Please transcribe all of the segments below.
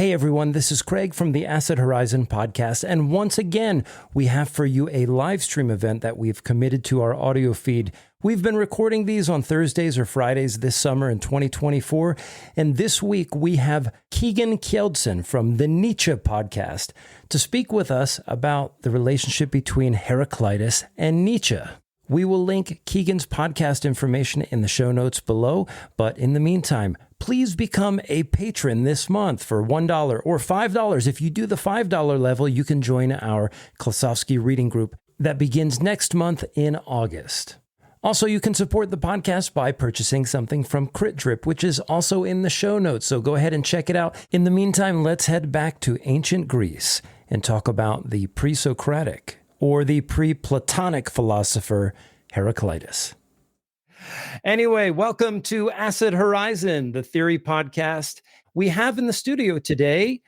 Hey everyone, this is Craig from the Acid Horizon Podcast, and once again, we have for you a live stream event that we've committed to our audio feed. We've been recording these on Thursdays or Fridays this summer in 2024, and this week we have Keegan Kjeldsen from the Nietzsche Podcast to speak with us about the relationship between Heraclitus and Nietzsche. We will link Keegan's podcast information in the show notes below, but in the meantime, please become a patron this month for $1 or $5. If you do the $5 level, you can join our Klosowski reading group that begins next month in August. Also, you can support the podcast by purchasing something from Crit Drip, which is also in the show notes, so go ahead and check it out. In the meantime, let's head back to ancient Greece and talk about the pre-Socratic or the pre-Platonic philosopher Heraclitus. Anyway, welcome to Acid Horizon, the theory podcast. We have in the studio today,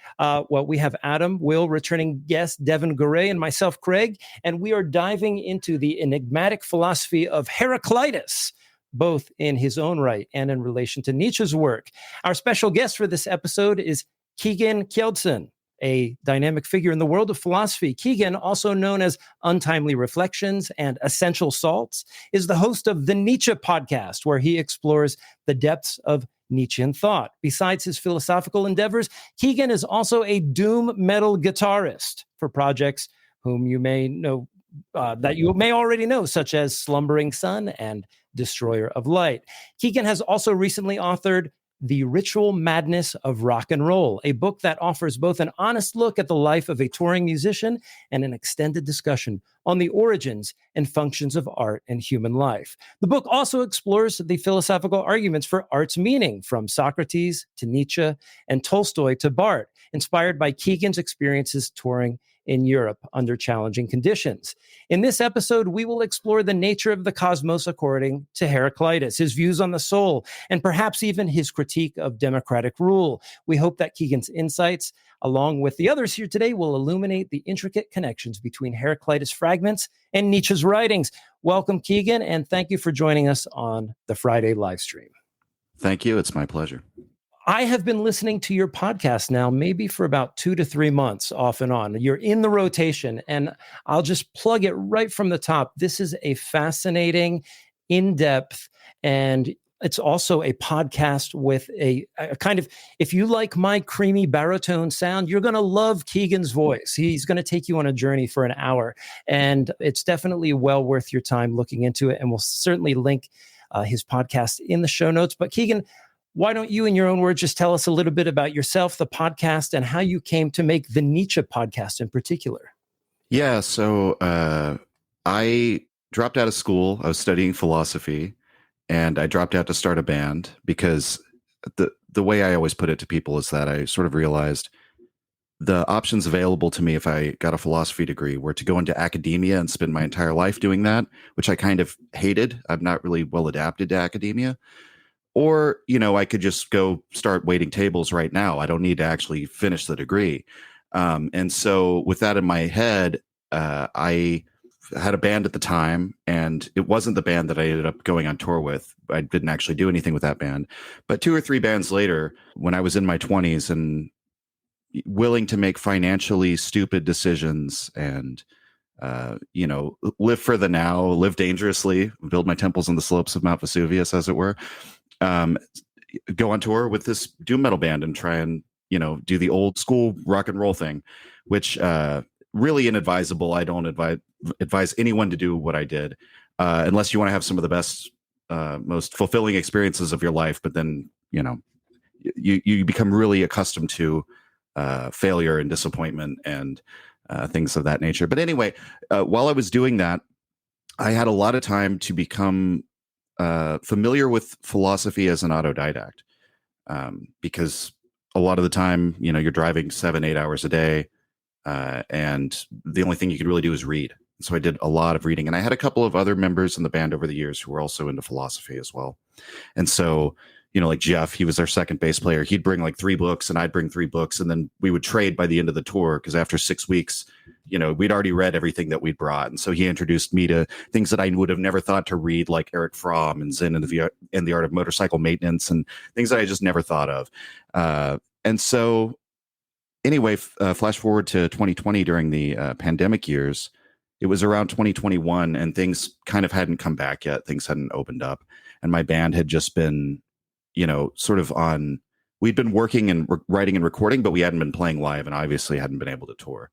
we have Adam, Will, returning guest Devin Garay, and myself, Craig, and we are diving into the enigmatic philosophy of Heraclitus, both in his own right and in relation to Nietzsche's work. Our special guest for this episode is Keegan Kjeldsen, a dynamic figure in the world of philosophy. Keegan, also known as Untimely Reflections and Essential Salts, is the host of the Nietzsche Podcast, where he explores the depths of Nietzschean thought. Besides his philosophical endeavors, Keegan is also a doom metal guitarist for projects whom you may know, that you may already know, such as Slumbering Sun and Destroyer of Light. Keegan has also recently authored The Ritual Madness of Rock and Roll, a book that offers both an honest look at the life of a touring musician and an extended discussion on the origins and functions of art and human life. The book also explores the philosophical arguments for art's meaning, from Socrates to Nietzsche and Tolstoy to Barth, inspired by Keegan's experiences touring in Europe under challenging conditions. In this episode, we will explore the nature of the cosmos according to Heraclitus, his views on the soul, and perhaps even his critique of democratic rule. We hope that Keegan's insights, along with the others here today, will illuminate the intricate connections between Heraclitus fragments and Nietzsche's writings. Welcome, Keegan, and thank you for joining us on the Friday live stream. Thank you. It's my pleasure. I have been listening to your podcast now, maybe for about 2 to 3 months off and on. You're in the rotation, and I'll just plug it right from the top. This is a fascinating, in-depth, and it's also a podcast with a kind of, if you like my creamy baritone sound, you're going to love Keegan's voice. He's going to take you on a journey for an hour, and it's definitely well worth your time looking into it, and we'll certainly link his podcast in the show notes. But Keegan, why don't you, in your own words, just tell us a little bit about yourself, the podcast, and how you came to make the Nietzsche Podcast in particular? Yeah, so I dropped out of school. I was studying philosophy, and I dropped out to start a band because the way I always put it to people is that I sort of realized the options available to me if I got a philosophy degree were to go into academia and spend my entire life doing that, which I kind of hated. I'm not really well adapted to academia. Or, I could just go start waiting tables right now. I don't need to actually finish the degree. And so with that in my head, I had a band at the time, and it wasn't the band that I ended up going on tour with. I didn't actually do anything with that band. But 2 or 3 bands later, when I was in my 20s and willing to make financially stupid decisions and, live for the now, live dangerously, build my temples on the slopes of Mount Vesuvius, as it were, go on tour with this doom metal band and try and, do the old school rock and roll thing, which really inadvisable. I don't advise anyone to do what I did, unless you want to have some of the best, most fulfilling experiences of your life. But then, you become really accustomed to failure and disappointment and things of that nature. But anyway, while I was doing that, I had a lot of time to become familiar with philosophy as an autodidact, because a lot of the time, you're driving 7-8 hours a day, and the only thing you could really do is read. So I did a lot of reading, and I had a couple of other members in the band over the years who were also into philosophy as well. And so, like Jeff, he was our second bass player. He'd bring like 3 books and I'd bring 3 books, and then we would trade by the end of the tour, because after 6 weeks, we'd already read everything that we'd brought. And so he introduced me to things that I would have never thought to read, like Eric Fromm and Zen and the Art of Motorcycle Maintenance, and things that I just never thought of. And so anyway, flash forward to 2020 during the pandemic years. It was around 2021 and things kind of hadn't come back yet. Things hadn't opened up. And my band had just been, sort of we'd been working and writing and recording, but we hadn't been playing live and obviously hadn't been able to tour.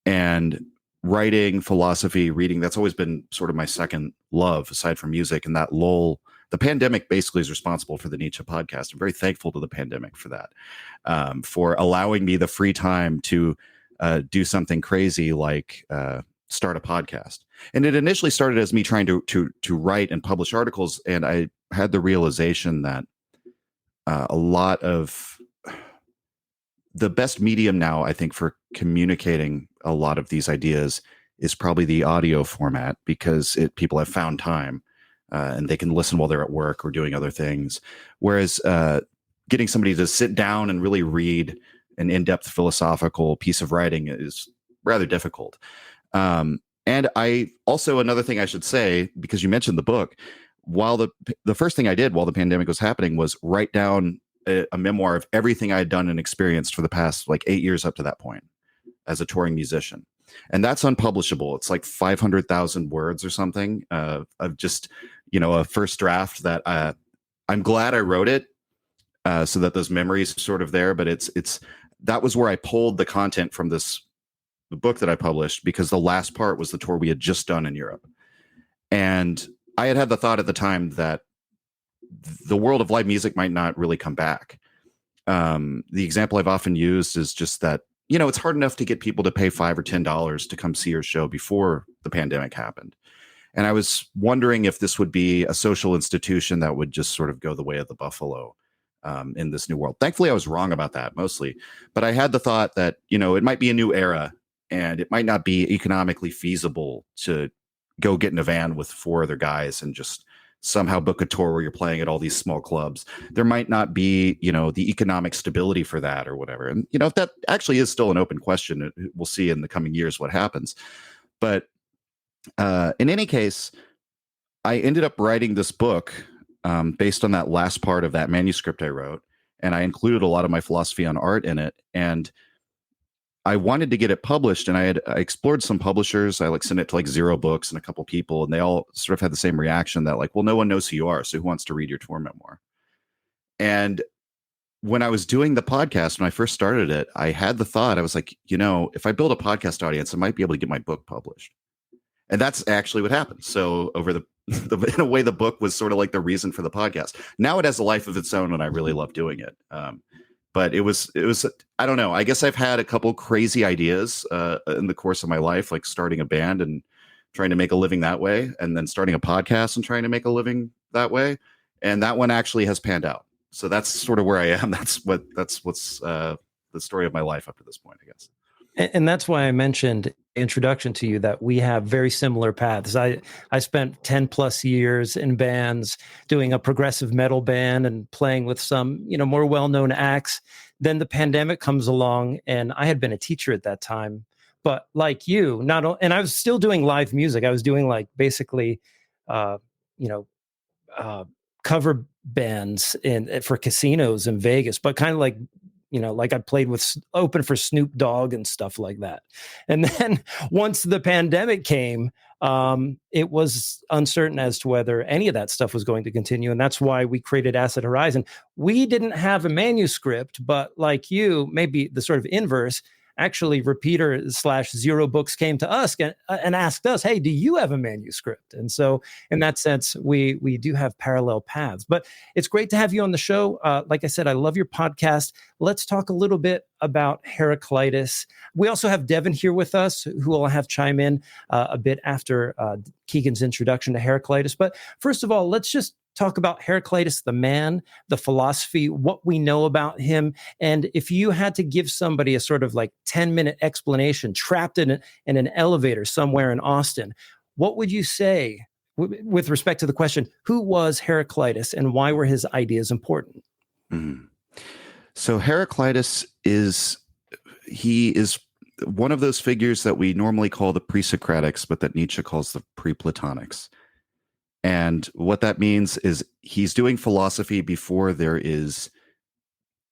And writing, philosophy, reading, that's always been sort of my second love aside from music. And that lull, the pandemic basically is responsible for the Nietzsche podcast. I'm very thankful to the pandemic for that, for allowing me the free time to do something crazy like start a podcast. And it initially started as me trying to write and publish articles. And I had the realization that a lot of the best medium now, I think, for communicating a lot of these ideas is probably the audio format, because people have found time and they can listen while they're at work or doing other things. Whereas getting somebody to sit down and really read an in-depth philosophical piece of writing is rather difficult. And I also, another thing I should say, because you mentioned the book, while the first thing I did while the pandemic was happening was write down a memoir of everything I had done and experienced for the past 8 years up to that point as a touring musician. And that's unpublishable. It's like 500,000 words or something of just, a first draft that I'm glad I wrote it so that those memories are sort of there. But that was where I pulled the content from the book that I published, because the last part was the tour we had just done in Europe. And I had the thought at the time that the world of live music might not really come back. The example I've often used is just that, it's hard enough to get people to pay $5 or $10 to come see your show before the pandemic happened. And I was wondering if this would be a social institution that would just sort of go the way of the buffalo in this new world. Thankfully, I was wrong about that mostly. But I had the thought that, it might be a new era and it might not be economically feasible to go get in a van with 4 other guys and just somehow book a tour where you're playing at all these small clubs. There might not be, the economic stability for that or whatever. And, if that actually is still an open question, we'll see in the coming years what happens. But in any case, I ended up writing this book based on that last part of that manuscript I wrote. And I included a lot of my philosophy on art in it. And I wanted to get it published, and I explored some publishers. I sent it to Zero Books and a couple people, and they all sort of had the same reaction that well, no one knows who you are, so who wants to read your tour memoir? And when I was doing the podcast, when I first started it, I had the thought, I was like, if I build a podcast audience, I might be able to get my book published. And that's actually what happened. So over in a way, the book was sort of like the reason for the podcast. Now it has a life of its own, and I really love doing it. But it was, I don't know. I guess I've had a couple crazy ideas in the course of my life, like starting a band and trying to make a living that way, and then starting a podcast and trying to make a living that way. And that one actually has panned out. So that's sort of where I am. That's what's the story of my life up to this point, I guess. And that's why I mentioned introduction to you that we have very similar paths. I spent 10 plus years in bands doing a progressive metal band and playing with some, more well-known acts. Then the pandemic comes along, and I had been a teacher at that time. But like you, and I was still doing live music. I was doing basically, cover bands for casinos in Vegas, but kind of I played open for Snoop Dogg and stuff like that. And then once the pandemic came, it was uncertain as to whether any of that stuff was going to continue. And that's why we created Acid Horizon. We didn't have a manuscript, but like you, maybe the sort of inverse, actually Repeater/Zero Books came to us and asked us, hey, do you have a manuscript? And so in that sense, we do have parallel paths. But it's great to have you on the show. Like I said, I love your podcast. Let's talk a little bit about Heraclitus. We also have Devin here with us, who will have chime in a bit after Keegan's introduction to Heraclitus. But first of all, let's just talk about Heraclitus, the man, the philosophy, what we know about him. And if you had to give somebody a sort of 10-minute explanation trapped in an elevator somewhere in Austin, what would you say with respect to the question, who was Heraclitus and why were his ideas important? Mm-hmm. So Heraclitus is one of those figures that we normally call the pre-Socratics, but that Nietzsche calls the pre-Platonics. And what that means is he's doing philosophy before there is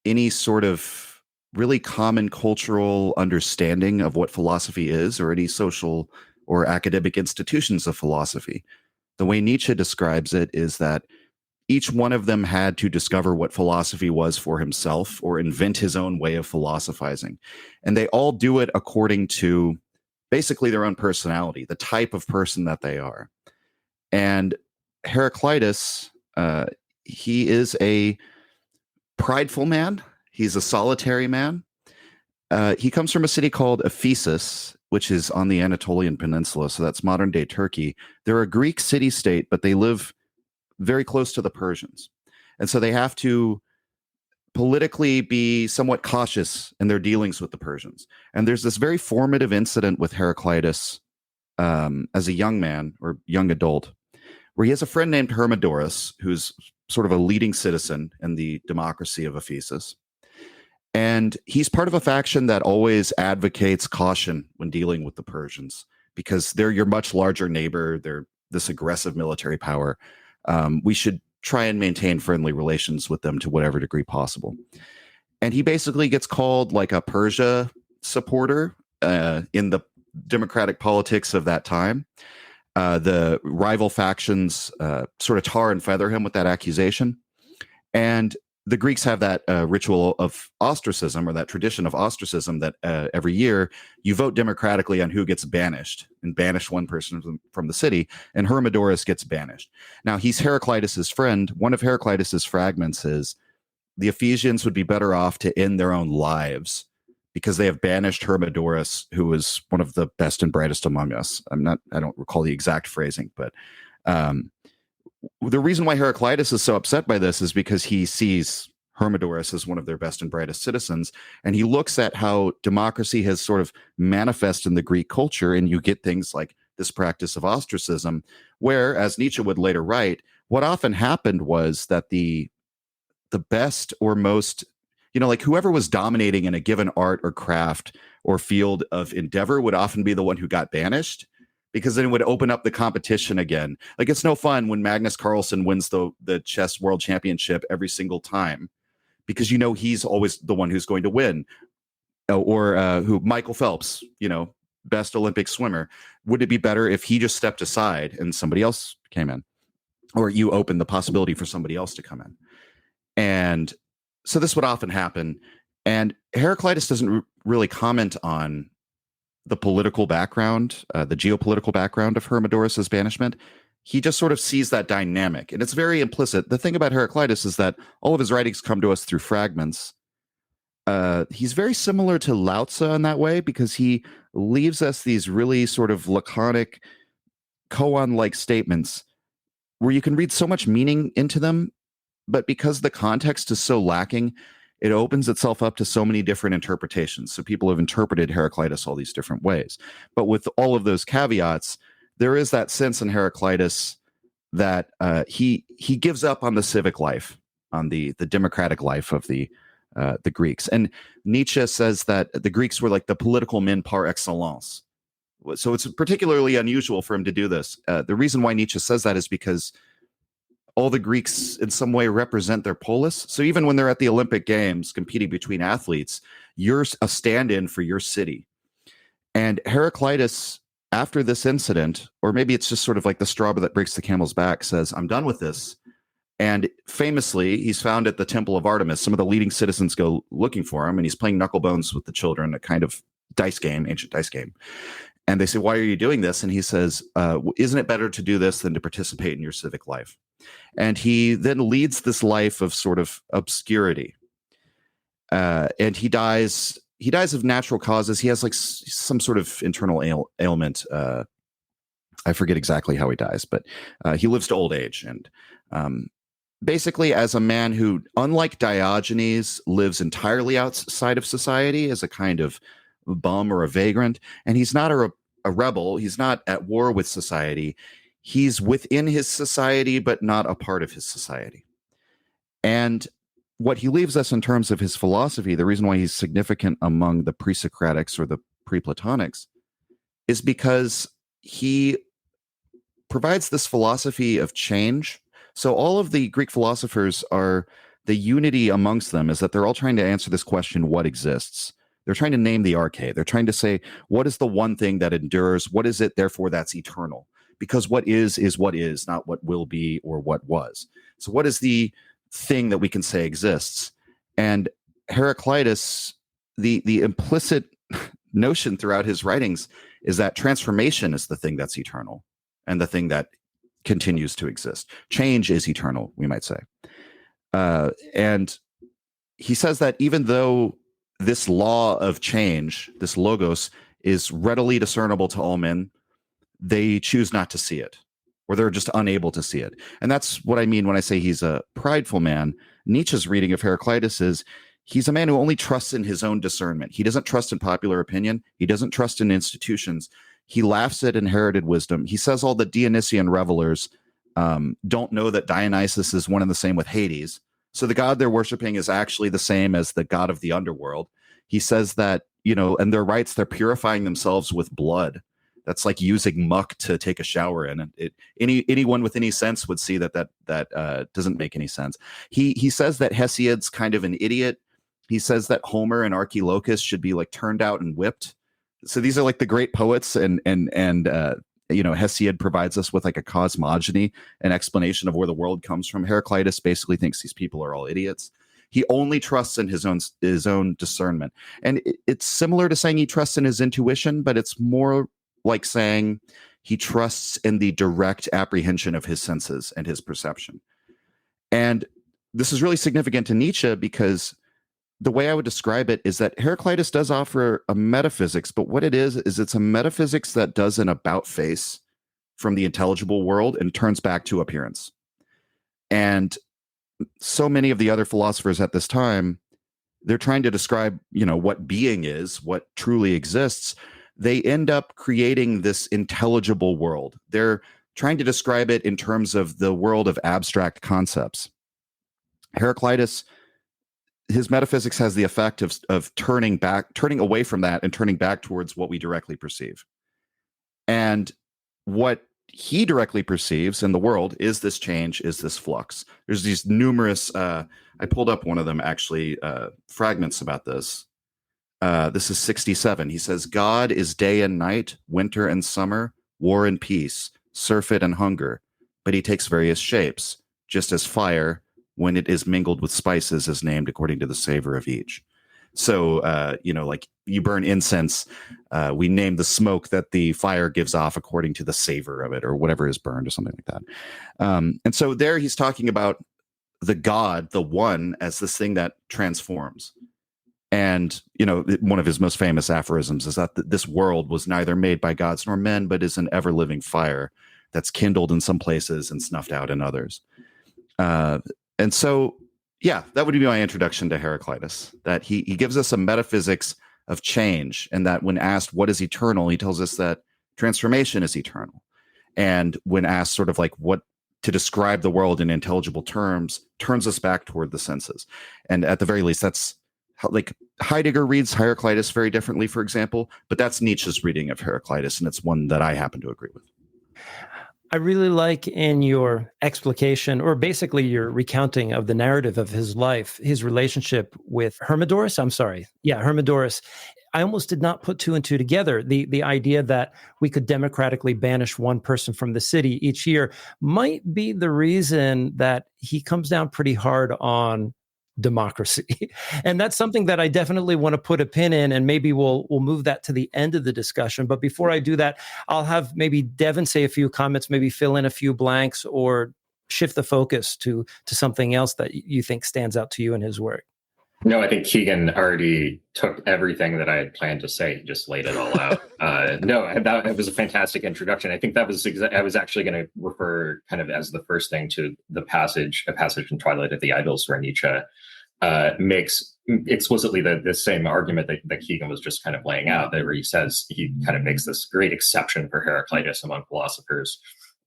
any sort of really common cultural understanding of what philosophy is, or any social or academic institutions of philosophy. The way Nietzsche describes it is that each one of them had to discover what philosophy was for himself or invent his own way of philosophizing. And they all do it according to basically their own personality, the type of person that they are. And Heraclitus, he is a prideful man. He's a solitary man. He comes from a city called Ephesus, which is on the Anatolian Peninsula. So that's modern day Turkey. They're a Greek city state, but they live very close to the Persians. And so they have to politically be somewhat cautious in their dealings with the Persians. And there's this very formative incident with Heraclitus as a young man or young adult, where he has a friend named Hermodorus, who's sort of a leading citizen in the democracy of Ephesus. And he's part of a faction that always advocates caution when dealing with the Persians, because they're your much larger neighbor. They're this aggressive military power. We should try and maintain friendly relations with them to whatever degree possible. And he basically gets called like a Persia supporter in the democratic politics of that time. The rival factions sort of tar and feather him with that accusation. And the Greeks have that ritual of ostracism, or that tradition of ostracism, that every year you vote democratically on who gets banished, and banish one person from the city, and Hermodorus gets banished. Now, he's Heraclitus's friend. One of Heraclitus's fragments is the Ephesians would be better off to end their own lives because they have banished Hermodorus, who was one of the best and brightest among us. I don't recall the exact phrasing, but the reason why Heraclitus is so upset by this is because he sees Hermodorus as one of their best and brightest citizens. And he looks at how democracy has sort of manifested in the Greek culture. And you get things like this practice of ostracism, where, as Nietzsche would later write, what often happened was that the best or most, like whoever was dominating in a given art or craft or field of endeavor would often be the one who got banished, because then it would open up the competition again. Like, it's no fun when Magnus Carlsen wins the chess world championship every single time, because he's always the one who's going to win. Or who Michael Phelps, best Olympic swimmer. Would it be better if he just stepped aside and somebody else came in, or you opened the possibility for somebody else to come in? And so this would often happen. And Heraclitus doesn't really comment on the political background, the geopolitical background of Hermodorus's banishment. He just sort of sees that dynamic, and it's very implicit. The thing about Heraclitus is that all of his writings come to us through fragments. He's very similar to Lao Tzu in that way, because he leaves us these really sort of laconic, koan-like statements where you can read so much meaning into them, but because the context is so lacking, it opens itself up to so many different interpretations. So people have interpreted Heraclitus all these different ways. But with all of those caveats, there is that sense in Heraclitus that he gives up on the civic life, on the democratic life of the Greeks. And Nietzsche says that the Greeks were like the political men par excellence. So it's particularly unusual for him to do this. The reason why Nietzsche says that is because all the Greeks in some way represent their polis. So even when they're at the Olympic Games competing between athletes, you're a stand-in for your city. And Heraclitus, after this incident, or maybe it's just sort of like the straw that breaks the camel's back, says, I'm done with this. And famously, he's found at the Temple of Artemis. Some of the leading citizens go looking for him, and he's playing knucklebones with the children, a kind of dice game, ancient dice game. And they say, why are you doing this? And he says, isn't it better to do this than to participate in your civic life? And he then leads this life of sort of obscurity. And he dies of natural causes. He has like some sort of internal ailment. I forget exactly how he dies, but he lives to old age. And basically, as a man who, unlike Diogenes, lives entirely outside of society as a kind of bum or a vagrant, and he's not a rebel. He's not at war with society. He's within his society, but not a part of his society. And what he leaves us in terms of his philosophy, the reason why he's significant among the pre-Socratics or the pre-Platonics, is because he provides this philosophy of change. So all of the Greek philosophers are the unity amongst them is that they're all trying to answer this question, what exists? They're trying to name the arche. They're trying to say, what is the one thing that endures? What is it, therefore, that's eternal? Because what is what is, not what will be or what was. So what is the thing that we can say exists? And Heraclitus, the implicit notion throughout his writings is that transformation is the thing that's eternal and the thing that continues to exist. Change is eternal, we might say. And he says that even though this law of change, this logos, is readily discernible to all men, they choose not to see it, or they're just unable to see it. And that's what I mean when I say he's a prideful man. Nietzsche's reading of Heraclitus is he's a man who only trusts in his own discernment. He doesn't trust in popular opinion. He doesn't trust in institutions. He laughs at inherited wisdom. He says all the Dionysian revelers don't know that Dionysus is one and the same with Hades. So the god they're worshiping is actually the same as the god of the underworld. He says that, and their rites, they're purifying themselves with blood. That's like using muck to take a shower in. Anyone with any sense would see that doesn't make any sense. He says that Hesiod's kind of an idiot. He says that Homer and Archilochus should be like turned out and whipped. So these are like the great poets, and Hesiod provides us with like a cosmogony, an explanation of where the world comes from. Heraclitus basically thinks these people are all idiots. He only trusts in his own discernment, and it's similar to saying he trusts in his intuition, but it's more like saying he trusts in the direct apprehension of his senses and his perception. And this is really significant to Nietzsche because the way I would describe it is that Heraclitus does offer a metaphysics, but what it is it's a metaphysics that does an about face from the intelligible world and turns back to appearance. And so many of the other philosophers at this time, they're trying to describe, what being is, what truly exists. They end up creating this intelligible world. They're trying to describe it in terms of the world of abstract concepts. Heraclitus, his metaphysics has the effect of turning away from that and turning back towards what we directly perceive. And what he directly perceives in the world is this change, is this flux. There's these numerous, I pulled up one of them actually, fragments about this. This is 67. He says, God is day and night, winter and summer, war and peace, surfeit and hunger, but he takes various shapes, just as fire, when it is mingled with spices, is named according to the savor of each. So, like you burn incense, we name the smoke that the fire gives off according to the savor of it, or whatever is burned, or something like that. And so there he's talking about the God, the one, as this thing that transforms. And, one of his most famous aphorisms is that this world was neither made by gods nor men, but is an ever-living fire that's kindled in some places and snuffed out in others. And so, that would be my introduction to Heraclitus, that he gives us a metaphysics of change, and that when asked what is eternal, he tells us that transformation is eternal. And when asked sort of like what to describe the world in intelligible terms, turns us back toward the senses. And at the very least, that's how, like, Heidegger reads Heraclitus very differently, for example, but that's Nietzsche's reading of Heraclitus, and it's one that I happen to agree with. I really like in your explication, or basically your recounting of the narrative of his life, his relationship with Hermodorus. Hermodorus. I almost did not put two and two together. The idea that we could democratically banish one person from the city each year might be the reason that he comes down pretty hard on democracy. And that's something that I definitely want to put a pin in, and maybe we'll move that to the end of the discussion. But before I do that, I'll have maybe Devin say a few comments, maybe fill in a few blanks, or shift the focus to something else that you think stands out to you in his work. No, I think Keegan already took everything that I had planned to say, just laid it all out. It was a fantastic introduction. I think that was I was actually going to refer kind of as the first thing to a passage in Twilight of the Idols, where Nietzsche makes explicitly the same argument that Keegan was just kind of laying out, where he says he kind of makes this great exception for Heraclitus among philosophers,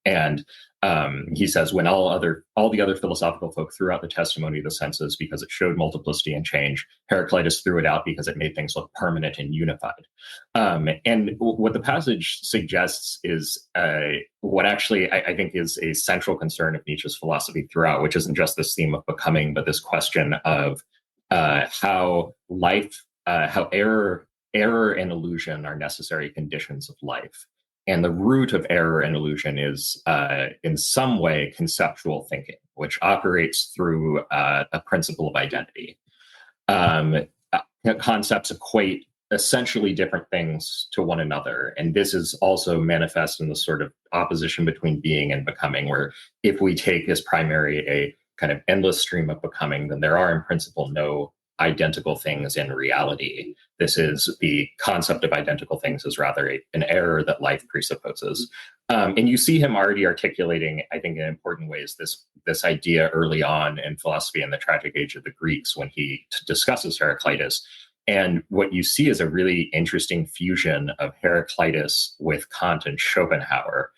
And he says, when all the other philosophical folk threw out the testimony of the senses because it showed multiplicity and change, Heraclitus threw it out because it made things look permanent and unified. And what the passage suggests is what actually I think is a central concern of Nietzsche's philosophy throughout, which isn't just this theme of becoming, but this question of how error and illusion are necessary conditions of life. And the root of error and illusion is, in some way, conceptual thinking, which operates through a principle of identity. Concepts equate essentially different things to one another. And this is also manifest in the sort of opposition between being and becoming, where if we take as primary a kind of endless stream of becoming, then there are in principle no identical things in reality. This is the concept of identical things is rather an error that life presupposes. And you see him already articulating, I think, in important ways, this idea early on in philosophy in the Tragic Age of the Greeks when he discusses Heraclitus. And what you see is a really interesting fusion of Heraclitus with Kant and Schopenhauer.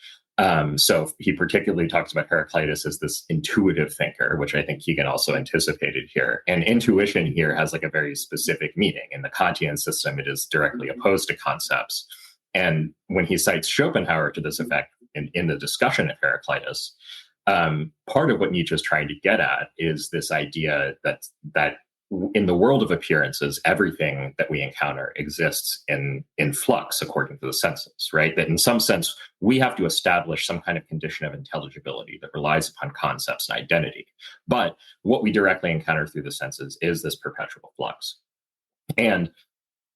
So he particularly talks about Heraclitus as this intuitive thinker, which I think Keegan also anticipated here. And intuition here has like a very specific meaning. In the Kantian system, it is directly opposed to concepts. And when he cites Schopenhauer to this effect in the discussion of Heraclitus, part of what Nietzsche is trying to get at is this idea that in the world of appearances, everything that we encounter exists in flux according to the senses, right? That in some sense, we have to establish some kind of condition of intelligibility that relies upon concepts and identity. But what we directly encounter through the senses is this perpetual flux. And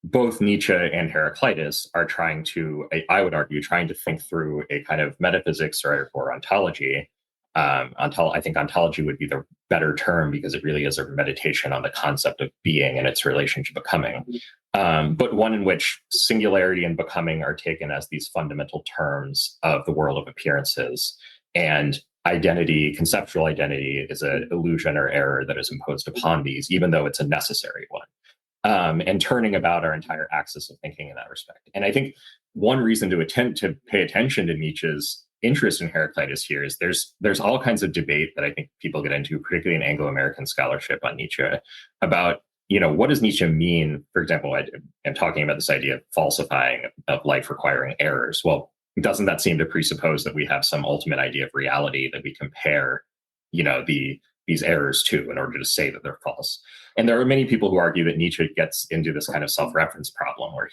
both Nietzsche and Heraclitus are trying to, I would argue, trying to think through a kind of metaphysics or ontology. I think ontology would be the better term because it really is a meditation on the concept of being and its relation to becoming, but one in which singularity and becoming are taken as these fundamental terms of the world of appearances, and identity, conceptual identity, is an illusion or error that is imposed upon these, even though it's a necessary one, and turning about our entire axis of thinking in that respect. And I think one reason to attempt to pay attention to Nietzsche's interest in Heraclitus here is there's all kinds of debate that I think people get into, particularly in Anglo-American scholarship on Nietzsche, about, what does Nietzsche mean? For example, I'm talking about this idea of falsifying of life requiring errors. Well, doesn't that seem to presuppose that we have some ultimate idea of reality that we compare, these errors to in order to say that they're false? And there are many people who argue that Nietzsche gets into this kind of self-reference problem where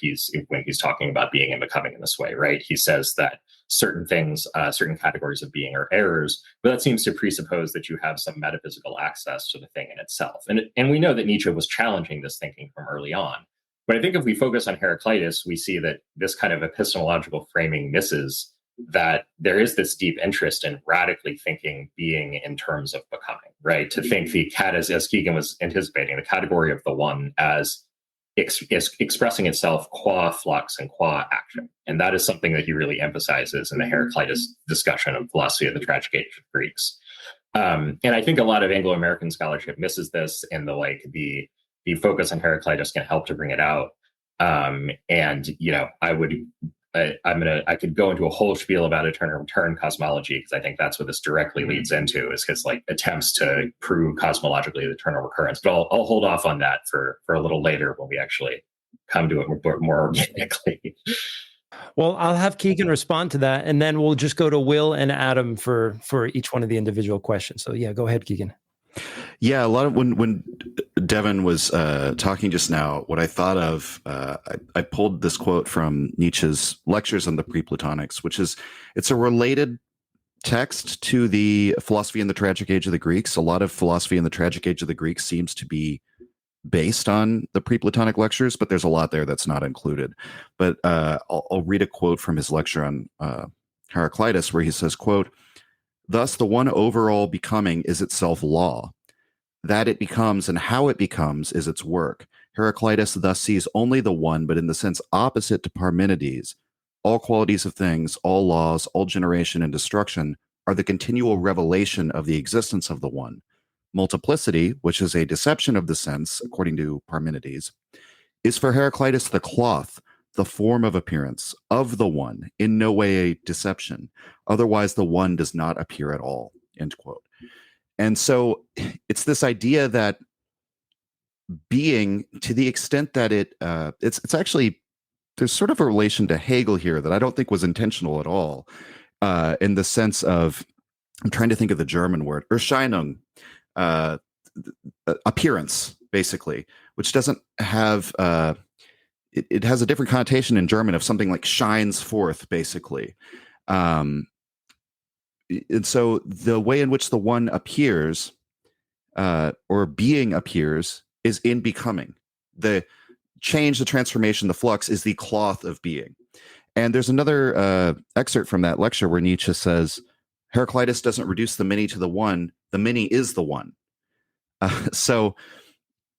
when he's talking about being and becoming in this way, right? He says that certain things, certain categories of being are errors, but that seems to presuppose that you have some metaphysical access to the thing in itself. And we know that Nietzsche was challenging this thinking from early on. But I think if we focus on Heraclitus, we see that this kind of epistemological framing misses that there is this deep interest in radically thinking being in terms of becoming, right? To think the cat, as Keegan was anticipating, the category of the one as expressing itself qua flux and qua action. And that is something that he really emphasizes in the Heraclitus discussion of philosophy of the Tragic Age of Greeks. And I think a lot of Anglo-American scholarship misses this, and the focus on Heraclitus can help to bring it out. I could go into a whole spiel about eternal return cosmology, because I think that's what this directly leads into, is his attempts to prove cosmologically the eternal recurrence. But I'll hold off on that for a little later when we actually come to it more organically. Well, I'll have Keegan respond to that, and then we'll just go to Will and Adam for each one of the individual questions. So yeah, go ahead, Keegan. Yeah, a lot of when Devin was talking just now, what I thought of, I pulled this quote from Nietzsche's Lectures on the Pre-Platonics, it's a related text to the Philosophy in the Tragic Age of the Greeks. A lot of philosophy in the Tragic Age of the Greeks seems to be based on the Pre-Platonic lectures, but there's a lot there that's not included. But I'll read a quote from his lecture on Heraclitus, where he says, quote, "Thus the one overall becoming is itself law. That it becomes and how it becomes is its work. Heraclitus thus sees only the one, but in the sense opposite to Parmenides. All qualities of things, all laws, all generation and destruction are the continual revelation of the existence of the one. Multiplicity, which is a deception of the sense, according to Parmenides, is for Heraclitus the cloth the form of appearance of the one, in no way a deception. Otherwise, the one does not appear at all, end quote. And so it's this idea that being, to the extent that it's actually, there's sort of a relation to Hegel here that I don't think was intentional at all, in the sense of, I'm trying to think of the German word, Erscheinung, appearance, basically, which doesn't have, it has a different connotation in German of something like shines forth, basically. And so the way in which the one appears, or being appears, is in becoming. The change, the transformation, the flux is the cloth of being. And there's another excerpt from that lecture where Nietzsche says, Heraclitus doesn't reduce the many to the one, the many is the one. So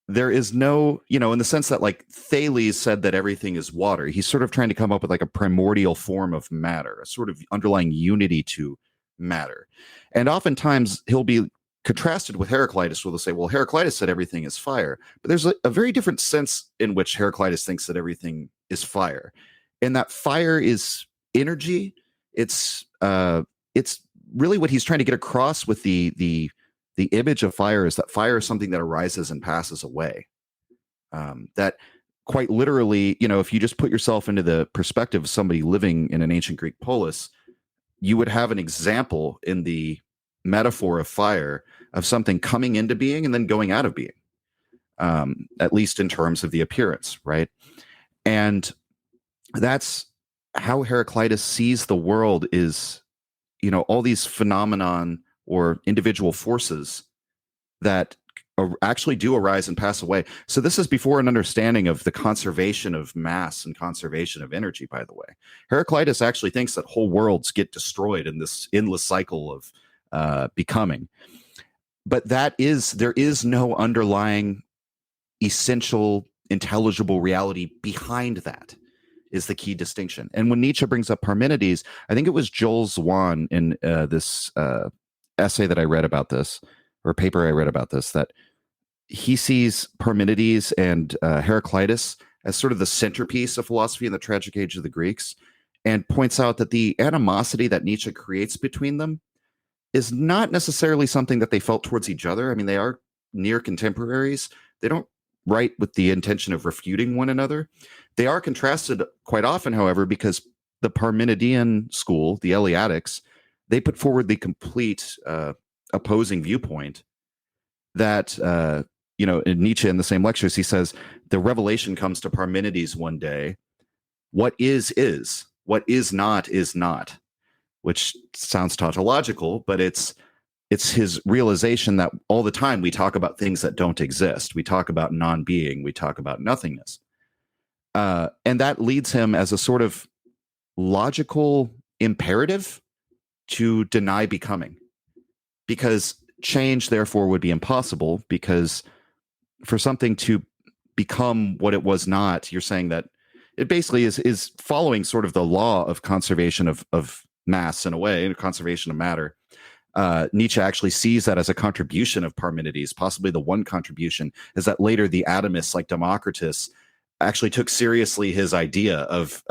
there is no, in the sense that like Thales said that everything is water, he's sort of trying to come up with like a primordial form of matter, a sort of underlying unity to matter. And oftentimes he'll be contrasted with Heraclitus, where they'll say, well, Heraclitus said everything is fire. But there's a very different sense in which Heraclitus thinks that everything is fire. And that fire is energy. It's really what he's trying to get across with the image of fire, is that fire is something that arises and passes away. That quite literally, if you just put yourself into the perspective of somebody living in an ancient Greek polis, you would have an example in the metaphor of fire of something coming into being and then going out of being, at least in terms of the appearance, right? And that's how Heraclitus sees the world, is, all these phenomenon or individual forces that actually do arise and pass away. So this is before an understanding of the conservation of mass and conservation of energy, by the way. Heraclitus actually thinks that whole worlds get destroyed in this endless cycle of becoming. But there is no underlying essential intelligible reality behind that, is the key distinction. And when Nietzsche brings up Parmenides, I think it was Joel Zwan in this essay that I read about this, or paper I read about this, that he sees Parmenides and Heraclitus as sort of the centerpiece of philosophy in the tragic age of the Greeks, and points out that the animosity that Nietzsche creates between them is not necessarily something that they felt towards each other. I mean, they are near contemporaries. They don't write with the intention of refuting one another. They are contrasted quite often, however, because the Parmenidean school, the Eleatics, they put forward the complete opposing viewpoint that, in Nietzsche, in the same lectures, he says, the revelation comes to Parmenides one day. What is, what is not, which sounds tautological, but it's his realization that all the time we talk about things that don't exist. We talk about non-being. We talk about nothingness. And that leads him as a sort of logical imperative to deny becoming, because change therefore would be impossible, because for something to become what it was not, you're saying that it basically is following sort of the law of conservation of mass, in a way, conservation of matter. Nietzsche actually sees that as a contribution of Parmenides. Possibly the one contribution is that later the atomists like Democritus actually took seriously his idea of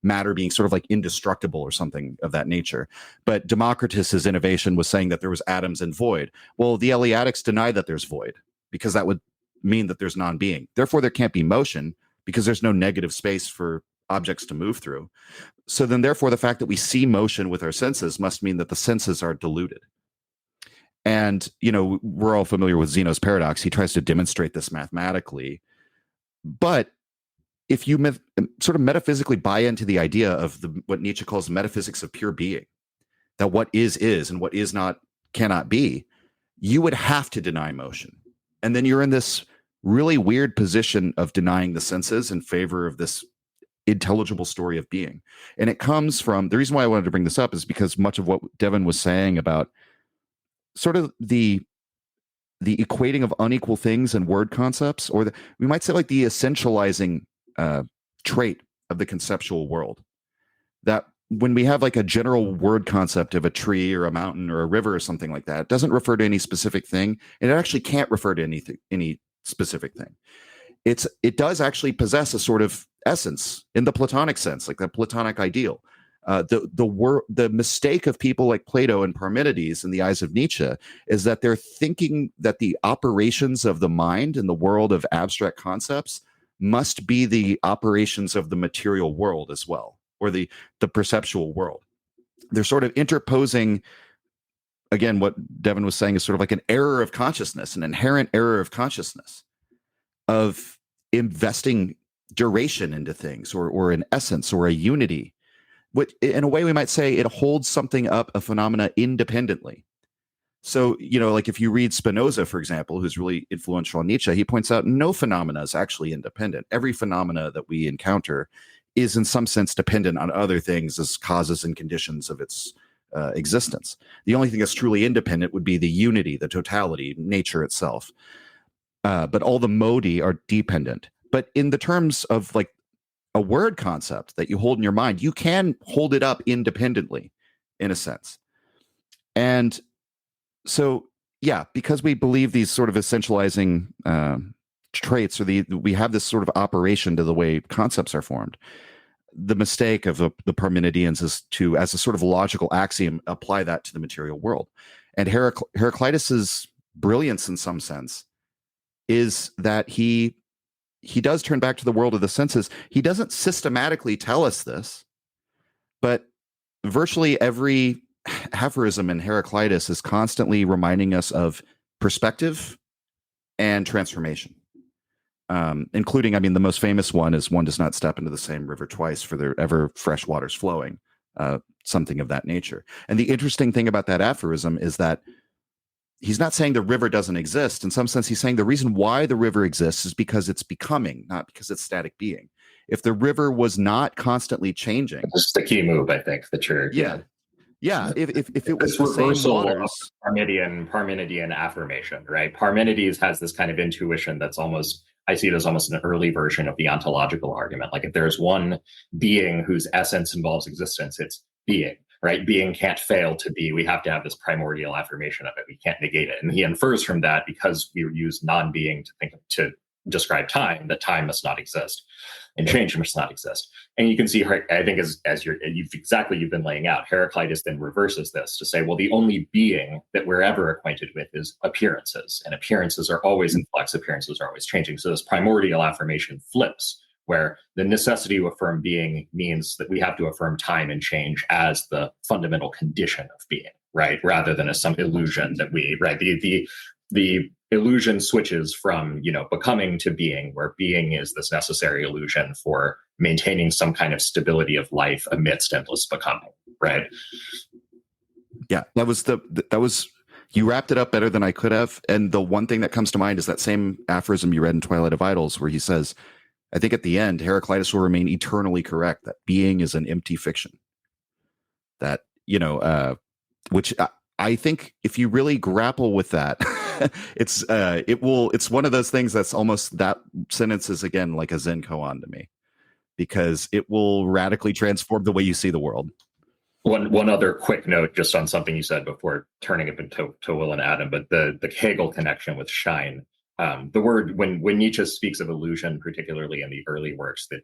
matter being sort of like indestructible or something of that nature. But Democritus's innovation was saying that there was atoms and void. Well, the Eleatics deny that there's void, because that would mean that there's non-being. Therefore, there can't be motion, because there's no negative space for objects to move through. So then, therefore, the fact that we see motion with our senses must mean that the senses are deluded. And, we're all familiar with Zeno's paradox. He tries to demonstrate this mathematically. But if you sort of metaphysically buy into the idea of what Nietzsche calls the metaphysics of pure being, that what is and what is not cannot be, you would have to deny motion. And then you're in this really weird position of denying the senses in favor of this intelligible story of being. And it comes from, the reason why I wanted to bring this up is because much of what Devin was saying about sort of the equating of unequal things and word concepts, or we might say like the essentializing trait of the conceptual world, that when we have like a general word concept of a tree or a mountain or a river or something like that, it doesn't refer to any specific thing, and it actually can't refer to any specific thing. It does actually possess a sort of essence in the Platonic sense, like the Platonic ideal. The mistake of people like Plato and Parmenides in the eyes of Nietzsche is that they're thinking that the operations of the mind in the world of abstract concepts must be the operations of the material world as well, or the perceptual world. They're sort of interposing, again, what Devin was saying is sort of like an error of consciousness, an inherent error of consciousness, of investing duration into things, or an essence, or a unity. Which, in a way, we might say it holds something up, a phenomena, independently. So, like if you read Spinoza, for example, who's really influential on Nietzsche, he points out no phenomena is actually independent. Every phenomena that we encounter is in some sense dependent on other things as causes and conditions of its existence. The only thing that's truly independent would be the unity, the totality, nature itself. But all the modi are dependent. But in the terms of like a word concept that you hold in your mind, you can hold it up independently, in a sense. And so, yeah, because we believe these sort of essentializing traits, or we have this sort of operation to the way concepts are formed. The mistake of the Parmenideans is to, as a sort of logical axiom, apply that to the material world. And Heraclitus's brilliance, in some sense, is that he does turn back to the world of the senses. He doesn't systematically tell us this, but virtually every aphorism in Heraclitus is constantly reminding us of perspective and transformation, including, the most famous one is one does not step into the same river twice, for there ever fresh waters flowing, something of that nature. And the interesting thing about that aphorism is that he's not saying the river doesn't exist. In some sense, he's saying the reason why the river exists is because it's becoming, not because it's static being. If the river was not constantly changing, this is the key move, I think, that you're. Yeah. If it was this the same reversal waters, of Parmenidean affirmation, right? Parmenides has this kind of intuition that's almost, I see it as almost an early version of the ontological argument. Like if there's one being whose essence involves existence, it's being. Right? Being can't fail to be. We have to have this primordial affirmation of it. We can't negate it. And he infers from that, because we use non-being to describe time, that time must not exist and change must not exist. And you can see, I think, as you've been laying out, Heraclitus then reverses this to say, well, the only being that we're ever acquainted with is appearances, and appearances are always in flux. Appearances are always changing. So this primordial affirmation flips, where the necessity to affirm being means that we have to affirm time and change as the fundamental condition of being, right? Rather than as some illusion that the illusion switches from, becoming to being, where being is this necessary illusion for maintaining some kind of stability of life amidst endless becoming, right? Yeah, that was you wrapped it up better than I could have. And the one thing that comes to mind is that same aphorism you read in Twilight of Idols, where he says, I think at the end, Heraclitus will remain eternally correct, that being is an empty fiction. That, which I think if you really grapple with that, it's one of those things that's almost, that sentence is again like a Zen koan to me, because it will radically transform the way you see the world. One other quick note, just on something you said before turning it to Will and Adam, but the Hegel connection with Schein. The word, when Nietzsche speaks of illusion, particularly in the early works, the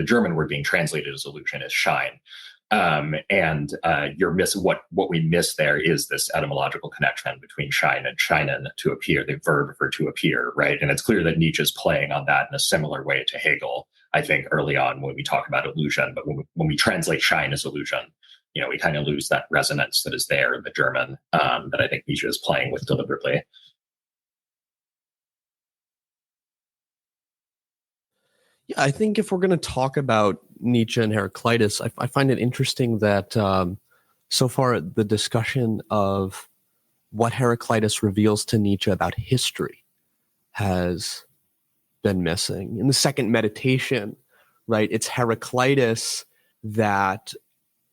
German word being translated as illusion is Schein. What we miss there is this etymological connection between Schein and Scheinen, to appear, the verb for to appear, right? And it's clear that Nietzsche is playing on that in a similar way to Hegel, I think, early on when we talk about illusion. But when we translate Schein as illusion, we kind of lose that resonance that is there in the German, that I think Nietzsche is playing with deliberately. Yeah, I think if we're going to talk about Nietzsche and Heraclitus, I find it interesting that so far the discussion of what Heraclitus reveals to Nietzsche about history has been missing. In the second meditation, right, it's Heraclitus that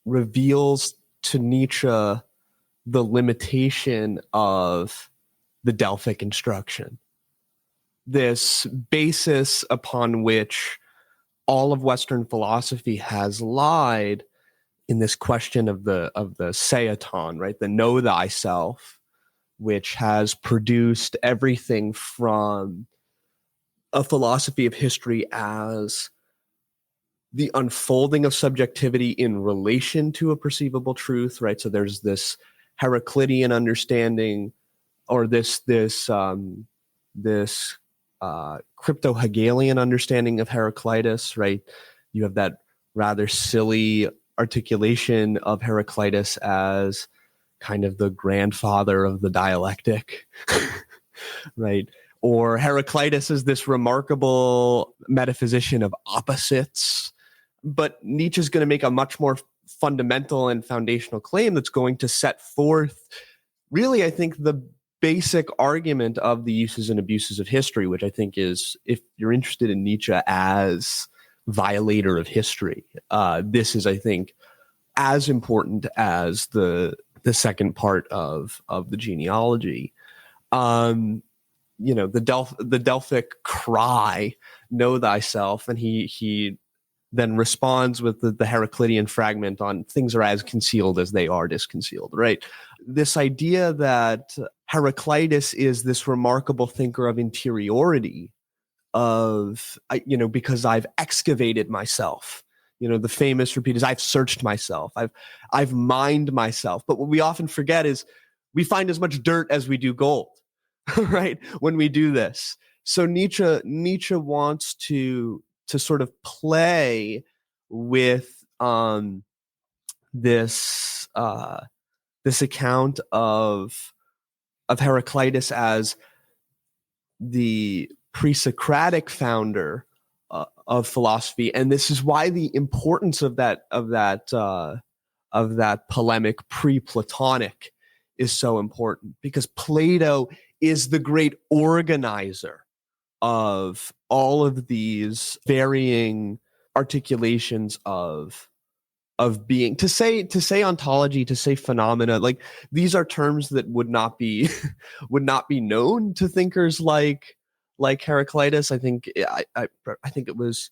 reveals to Nietzsche the limitation of the Delphic instruction, this basis upon which all of Western philosophy has lied in this question of the seaton, right? The know thyself, which has produced everything from a philosophy of history as the unfolding of subjectivity in relation to a perceivable truth, right? So there's this Heraclitean understanding, or this crypto-Hegelian understanding of Heraclitus, right? You have that rather silly articulation of Heraclitus as kind of the grandfather of the dialectic, right? Or Heraclitus is this remarkable metaphysician of opposites. But Nietzsche's going to make a much more fundamental and foundational claim that's going to set forth, really, I think, the basic argument of the uses and abuses of history, which I think is, if you're interested in Nietzsche as violator of history, this is, I think, as important as the second part of the genealogy. The Delphic cry, "Know thyself," and he then responds with the Heraclitean fragment on "things are as concealed as they are disconcealed," right? This idea that Heraclitus is this remarkable thinker of interiority, because I've excavated myself. The famous repeat is, "I've searched myself. I've mined myself." But what we often forget is we find as much dirt as we do gold, right? When we do this. So Nietzsche wants to sort of play with this account of Heraclitus as the pre-Socratic founder of philosophy, and this is why the importance of that polemic pre-Platonic is so important, because Plato is the great organizer of all of these varying articulations of being. To say ontology, to say phenomena, like, these are terms that would not be known to thinkers like Heraclitus. I think it was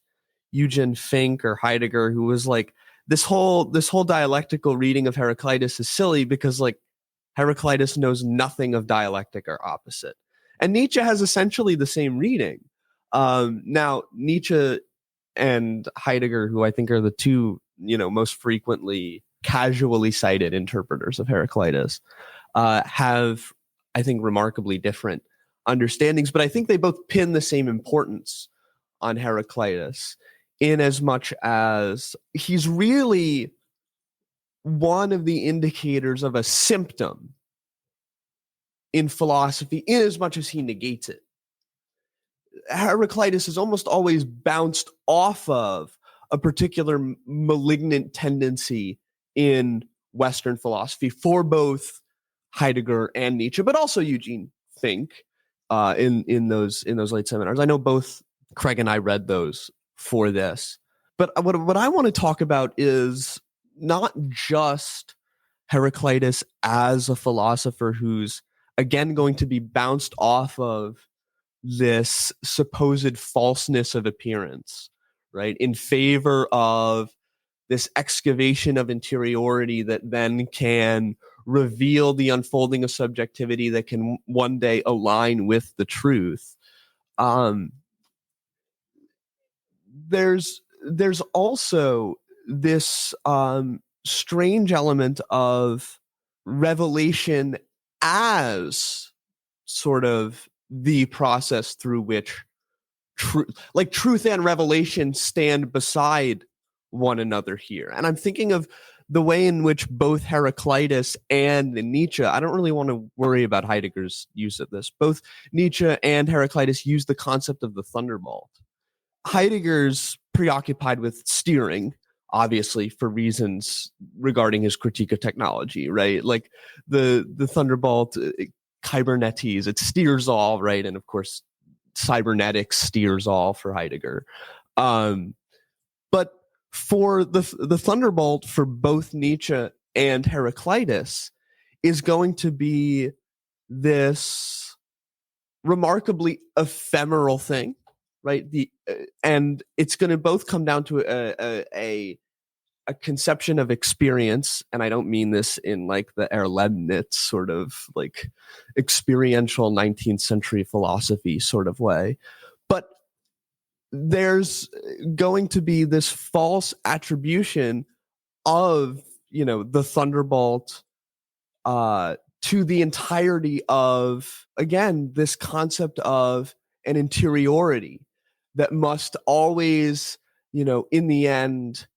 Eugen Fink or Heidegger who was like, this whole dialectical reading of Heraclitus is silly because, like, Heraclitus knows nothing of dialectic or opposite. And Nietzsche has essentially the same reading. Now, Nietzsche and Heidegger, who I think are the two, most frequently casually cited interpreters of Heraclitus, have, I think, remarkably different understandings. But I think they both pin the same importance on Heraclitus, in as much as he's really one of the indicators of a symptom in philosophy, in as much as he negates it. Heraclitus is almost always bounced off of a particular malignant tendency in Western philosophy for both Heidegger and Nietzsche, but also Eugene Fink in those late seminars. I know both Craig and I read those for this. But what I want to talk about is not just Heraclitus as a philosopher who's, again, going to be bounced off of this supposed falseness of appearance, right, in favor of this excavation of interiority that then can reveal the unfolding of subjectivity that can one day align with the truth. There's also this strange element of revelation as sort of the process through which truth and revelation stand beside one another here. And I'm thinking of the way in which both Heraclitus and Nietzsche, I don't really want to worry about Heidegger's use of this, both Nietzsche and Heraclitus use the concept of the thunderbolt. Heidegger's preoccupied with steering, obviously, for reasons regarding his critique of technology, right? Like the thunderbolt, Kybernetes, it steers all, right? And of course, cybernetics steers all for Heidegger. But for the thunderbolt for both Nietzsche and Heraclitus is going to be this remarkably ephemeral thing, right? And it's going to both come down to a conception of experience, and I don't mean this in like the Leibniz sort of like experiential 19th century philosophy sort of way, but there's going to be this false attribution of, the thunderbolt to the entirety of, again, this concept of an interiority that must always, in the end,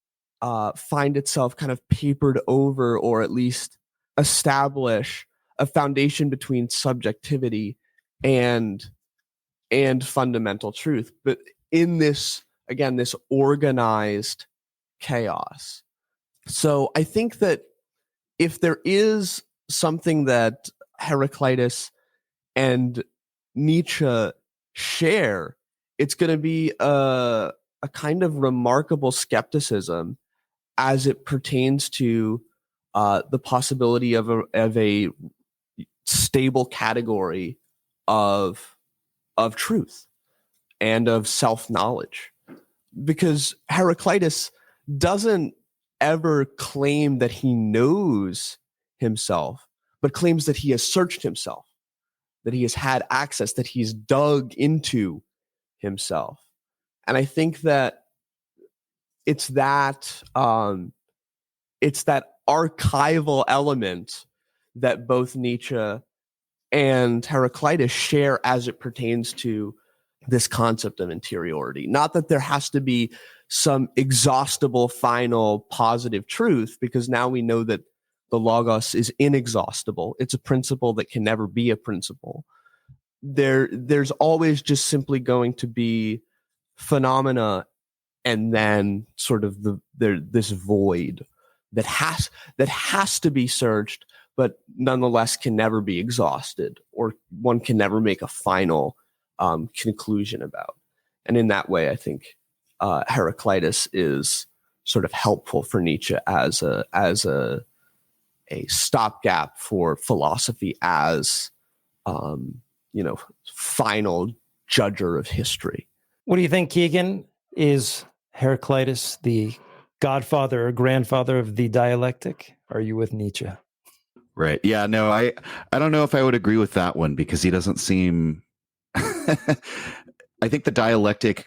find itself kind of papered over, or at least establish a foundation between subjectivity and fundamental truth. But in this, again, this organized chaos. So I think that if there is something that Heraclitus and Nietzsche share, it's going to be a kind of remarkable skepticism as it pertains to the possibility of a stable category of truth and of self-knowledge. Because Heraclitus doesn't ever claim that he knows himself, but claims that he has searched himself, that he has had access, that he's dug into himself. And I think that it's that archival element that both Nietzsche and Heraclitus share as it pertains to this concept of interiority. Not that there has to be some exhaustible, final, positive truth, because now we know that the logos is inexhaustible. It's a principle that can never be a principle. There's always just simply going to be phenomena, and then sort of this void that has to be searched, but nonetheless can never be exhausted, or one can never make a final conclusion about. And in that way, I think Heraclitus is sort of helpful for Nietzsche as a stopgap for philosophy as final judger of history. What do you think, Keegan? Is Heraclitus the godfather or grandfather of the dialectic? Are you with Nietzsche? Right. Yeah, no, I don't know if I would agree with that one, because he doesn't seem I think the dialectic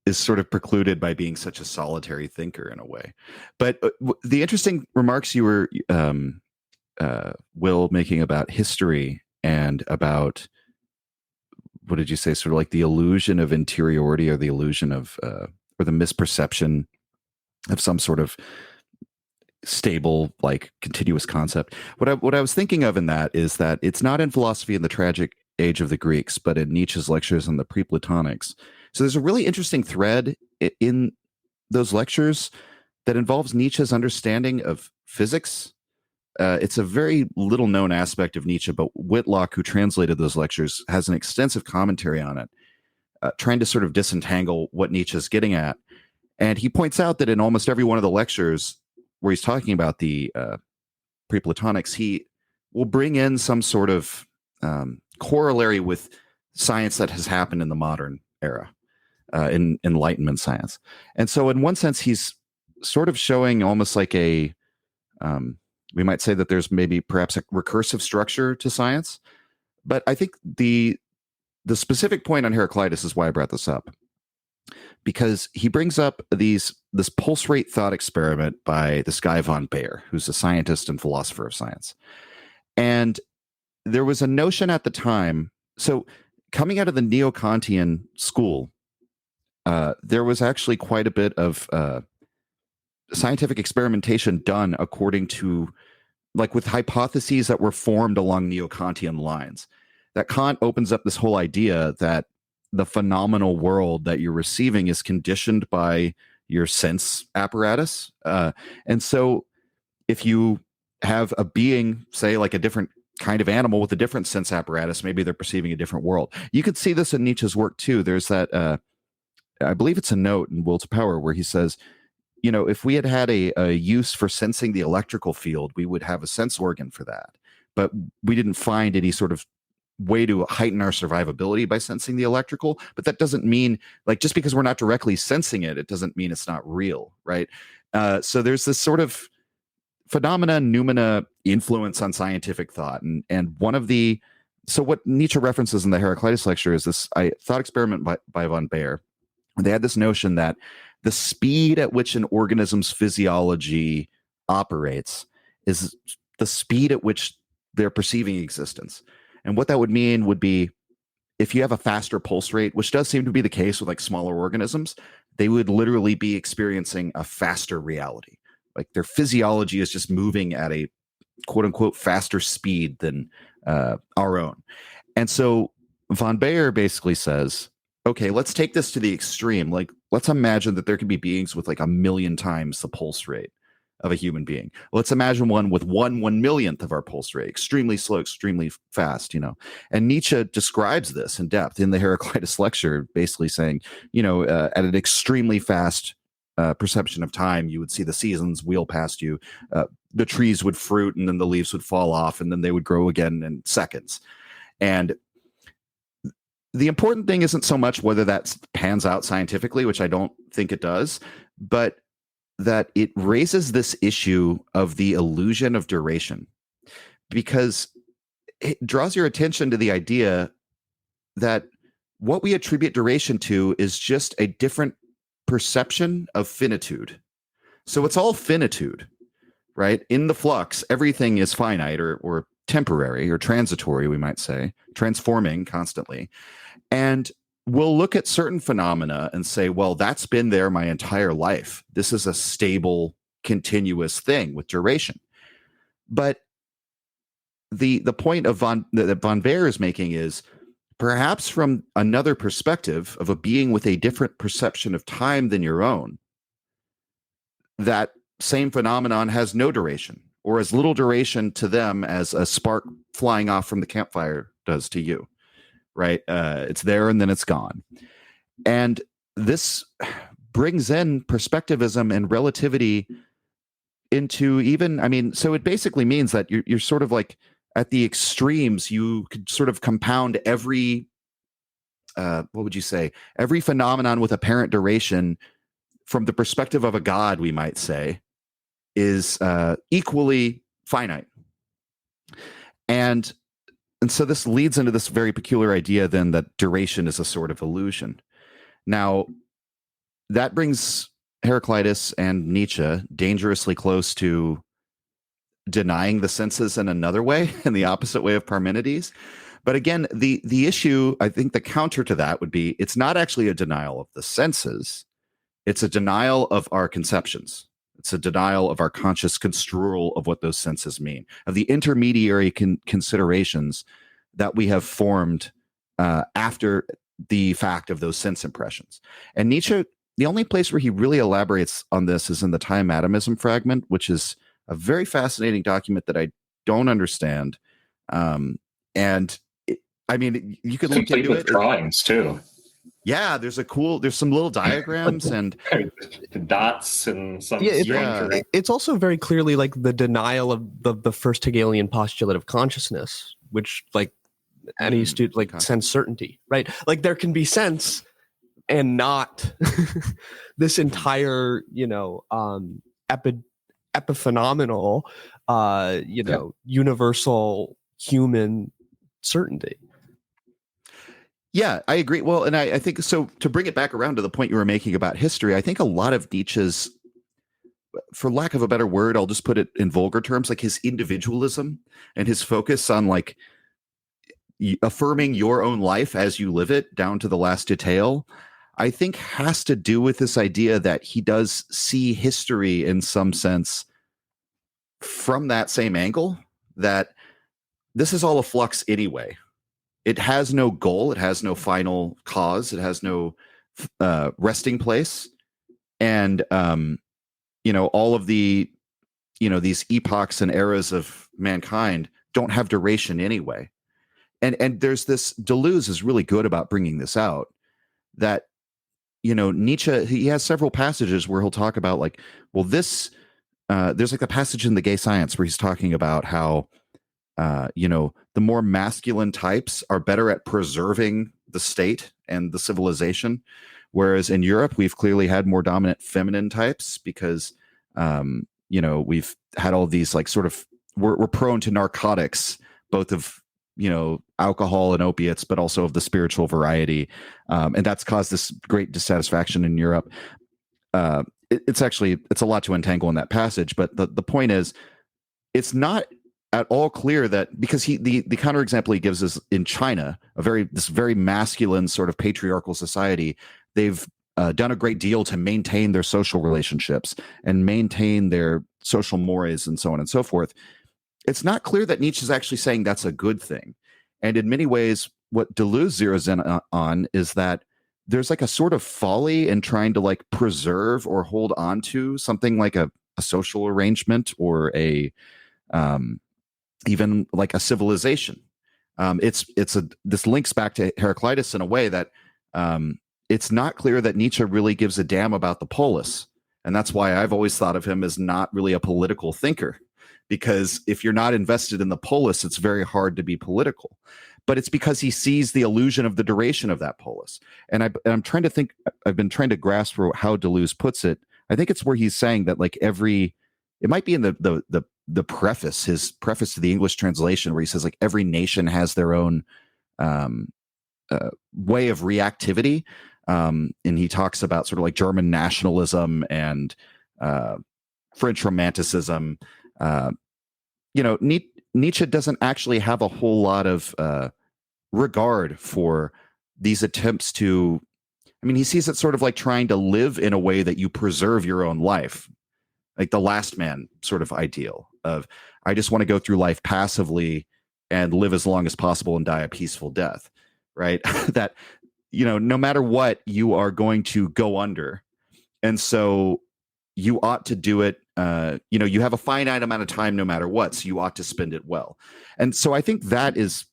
is sort of precluded by being such a solitary thinker in a way. But the interesting remarks you were, Will, making about history and about, what did you say, sort of like the illusion of interiority, or the illusion of, or the misperception of some sort of stable, like continuous concept. What I was thinking of in that is that it's not in philosophy in the tragic age of the Greeks, but in Nietzsche's lectures on the pre-Platonics. So there's a really interesting thread in those lectures that involves Nietzsche's understanding of physics. It's a very little known aspect of Nietzsche, but Whitlock, who translated those lectures, has an extensive commentary on it, trying to sort of disentangle what Nietzsche's getting at. And he points out that in almost every one of the lectures where he's talking about the pre-Platonics, he will bring in some sort of corollary with science that has happened in the modern era, in Enlightenment science. And so in one sense, he's sort of showing almost like a, we might say that there's maybe perhaps a recursive structure to science. But I think the specific point on Heraclitus is why I brought this up, because he brings up this pulse rate thought experiment by this guy von Baer, who's a scientist and philosopher of science. And there was a notion at the time, so coming out of the Neo-Kantian school, there was actually quite a bit of scientific experimentation done according to, like, with hypotheses that were formed along Neo-Kantian lines. That Kant opens up this whole idea that the phenomenal world that you're receiving is conditioned by your sense apparatus. And so if you have a being, say, like a different kind of animal with a different sense apparatus, maybe they're perceiving a different world. You could see this in Nietzsche's work too. There's that, I believe it's a note in Will to Power where he says, if we had a use for sensing the electrical field, we would have a sense organ for that. But we didn't find any sort of way to heighten our survivability by sensing the electrical. But that doesn't mean, like, just because we're not directly sensing it, it doesn't mean it's not real, right? So there's this sort of phenomena, noumena influence on scientific thought. And one of so what Nietzsche references in the Heraclitus lecture is this thought experiment by von Baer, They had this notion that the speed at which an organism's physiology operates is the speed at which they're perceiving existence. And what that would mean would be, if you have a faster pulse rate, which does seem to be the case with like smaller organisms, they would literally be experiencing a faster reality. Like their physiology is just moving at a quote unquote faster speed than our own. And so von Baer basically says, okay, let's take this to the extreme. Like, let's imagine that there could be beings with like 1,000,000 times the pulse rate of a human being. Let's imagine one with 1/1,000,000th of our pulse rate, extremely slow, extremely fast, And Nietzsche describes this in depth in the Heraclitus lecture, basically saying, at an extremely fast perception of time, you would see the seasons wheel past you. The trees would fruit, and then the leaves would fall off, and then they would grow again in seconds. And the important thing isn't so much whether that pans out scientifically, which I don't think it does, but that it raises this issue of the illusion of duration, because it draws your attention to the idea that what we attribute duration to is just a different perception of finitude. So it's all finitude, right? In the flux, everything is finite or temporary or transitory, we might say, transforming constantly. And we'll look at certain phenomena and say, well, that's been there my entire life. This is a stable, continuous thing with duration. But the point of that von Baer is making is, perhaps from another perspective of a being with a different perception of time than your own, that same phenomenon has no duration, or as little duration to them as a spark flying off from the campfire does to you. Right? It's there and then it's gone. And this brings in perspectivism and relativity into so it basically means that you're sort of like at the extremes. You could sort of compound every, what would you say, every phenomenon with apparent duration from the perspective of a god, we might say, is equally finite. And so this leads into this very peculiar idea then that duration is a sort of illusion. Now, that brings Heraclitus and Nietzsche dangerously close to denying the senses in another way, in the opposite way of Parmenides. But again, the issue, I think the counter to that would be, it's not actually a denial of the senses. It's a denial of our conceptions. It's a denial of our conscious construal of what those senses mean, of the intermediary considerations that we have formed after the fact of those sense impressions. And Nietzsche, the only place where he really elaborates on this is in the Time Atomism fragment, which is a very fascinating document that I don't understand. You could look into it. Drawings too. Yeah, there's some little diagrams and dots and some. It's also very clearly like the denial of the first Hegelian postulate of consciousness, which like any student sense certainty, right? Like there can be sense and not this entire epiphenomenal universal human certainty. Yeah, I agree. Well, and I think so, to bring it back around to the point you were making about history, I think a lot of Nietzsche's, for lack of a better word, I'll just put it in vulgar terms, like his individualism and his focus on like affirming your own life as you live it down to the last detail, I think has to do with this idea that he does see history in some sense from that same angle, that this is all a flux anyway. It has no goal. It has no final cause. It has no resting place. And, all of the, these epochs and eras of mankind don't have duration anyway. And there's this, Deleuze is really good about bringing this out, that, Nietzsche, he has several passages where he'll talk about like, well, this, there's like a passage in The Gay Science where he's talking about how, the more masculine types are better at preserving the state and the civilization, whereas in Europe we've clearly had more dominant feminine types because we've had all these like sort of we're prone to narcotics, both of alcohol and opiates, but also of the spiritual variety. And that's caused this great dissatisfaction in Europe. It's a lot to untangle in that passage, but the point is, it's not at all clear that, because the counterexample he gives is in China, this very masculine sort of patriarchal society. They've done a great deal to maintain their social relationships and maintain their social mores and so on and so forth. It's not clear that Nietzsche is actually saying that's a good thing. And in many ways, what Deleuze zeroes in on is that there's like a sort of folly in trying to like preserve or hold on to something like a social arrangement or even like a civilization. This links back to Heraclitus in a way that it's not clear that Nietzsche really gives a damn about the polis. And that's why I've always thought of him as not really a political thinker, because if you're not invested in the polis, it's very hard to be political. But it's because he sees the illusion of the duration of that polis. And I'm trying to think, I've been trying to grasp how Deleuze puts it. I think it's where he's saying that like it might be in the preface, his preface to the English translation, where he says like every nation has their own way of reactivity. And he talks about sort of like German nationalism and French romanticism. Nietzsche doesn't actually have a whole lot of regard for these attempts to, he sees it sort of like trying to live in a way that you preserve your own life, like the last man sort of ideal of, I just want to go through life passively and live as long as possible and die a peaceful death, right? That, no matter what, you are going to go under. And so you ought to do it. You have a finite amount of time no matter what, so you ought to spend it well. And so I think that is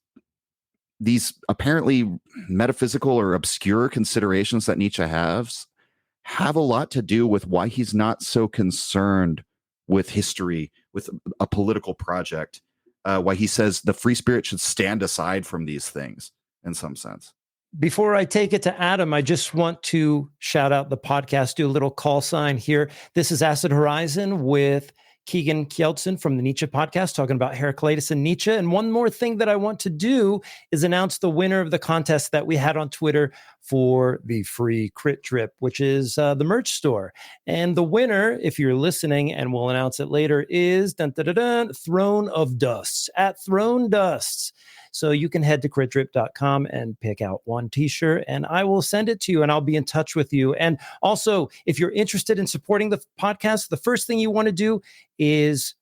these apparently metaphysical or obscure considerations that Nietzsche have a lot to do with why he's not so concerned with history, with a political project, why he says the free spirit should stand aside from these things in some sense. Before I take it to Adam, I just want to shout out the podcast, do a little call sign here. This is Acid Horizon with Keegan Kjeldsen from the Nietzsche Podcast, talking about Heraclitus and Nietzsche. And one more thing that I want to do is announce the winner of the contest that we had on Twitter for the free Crit Drip, which is the merch store. And the winner, if you're listening, and we'll announce it later, is Throne of Dusts, at Throne Dusts. So you can head to critdrip.com and pick out one t-shirt, and I will send it to you, and I'll be in touch with you. And also, if you're interested in supporting the podcast, the first thing you want to do is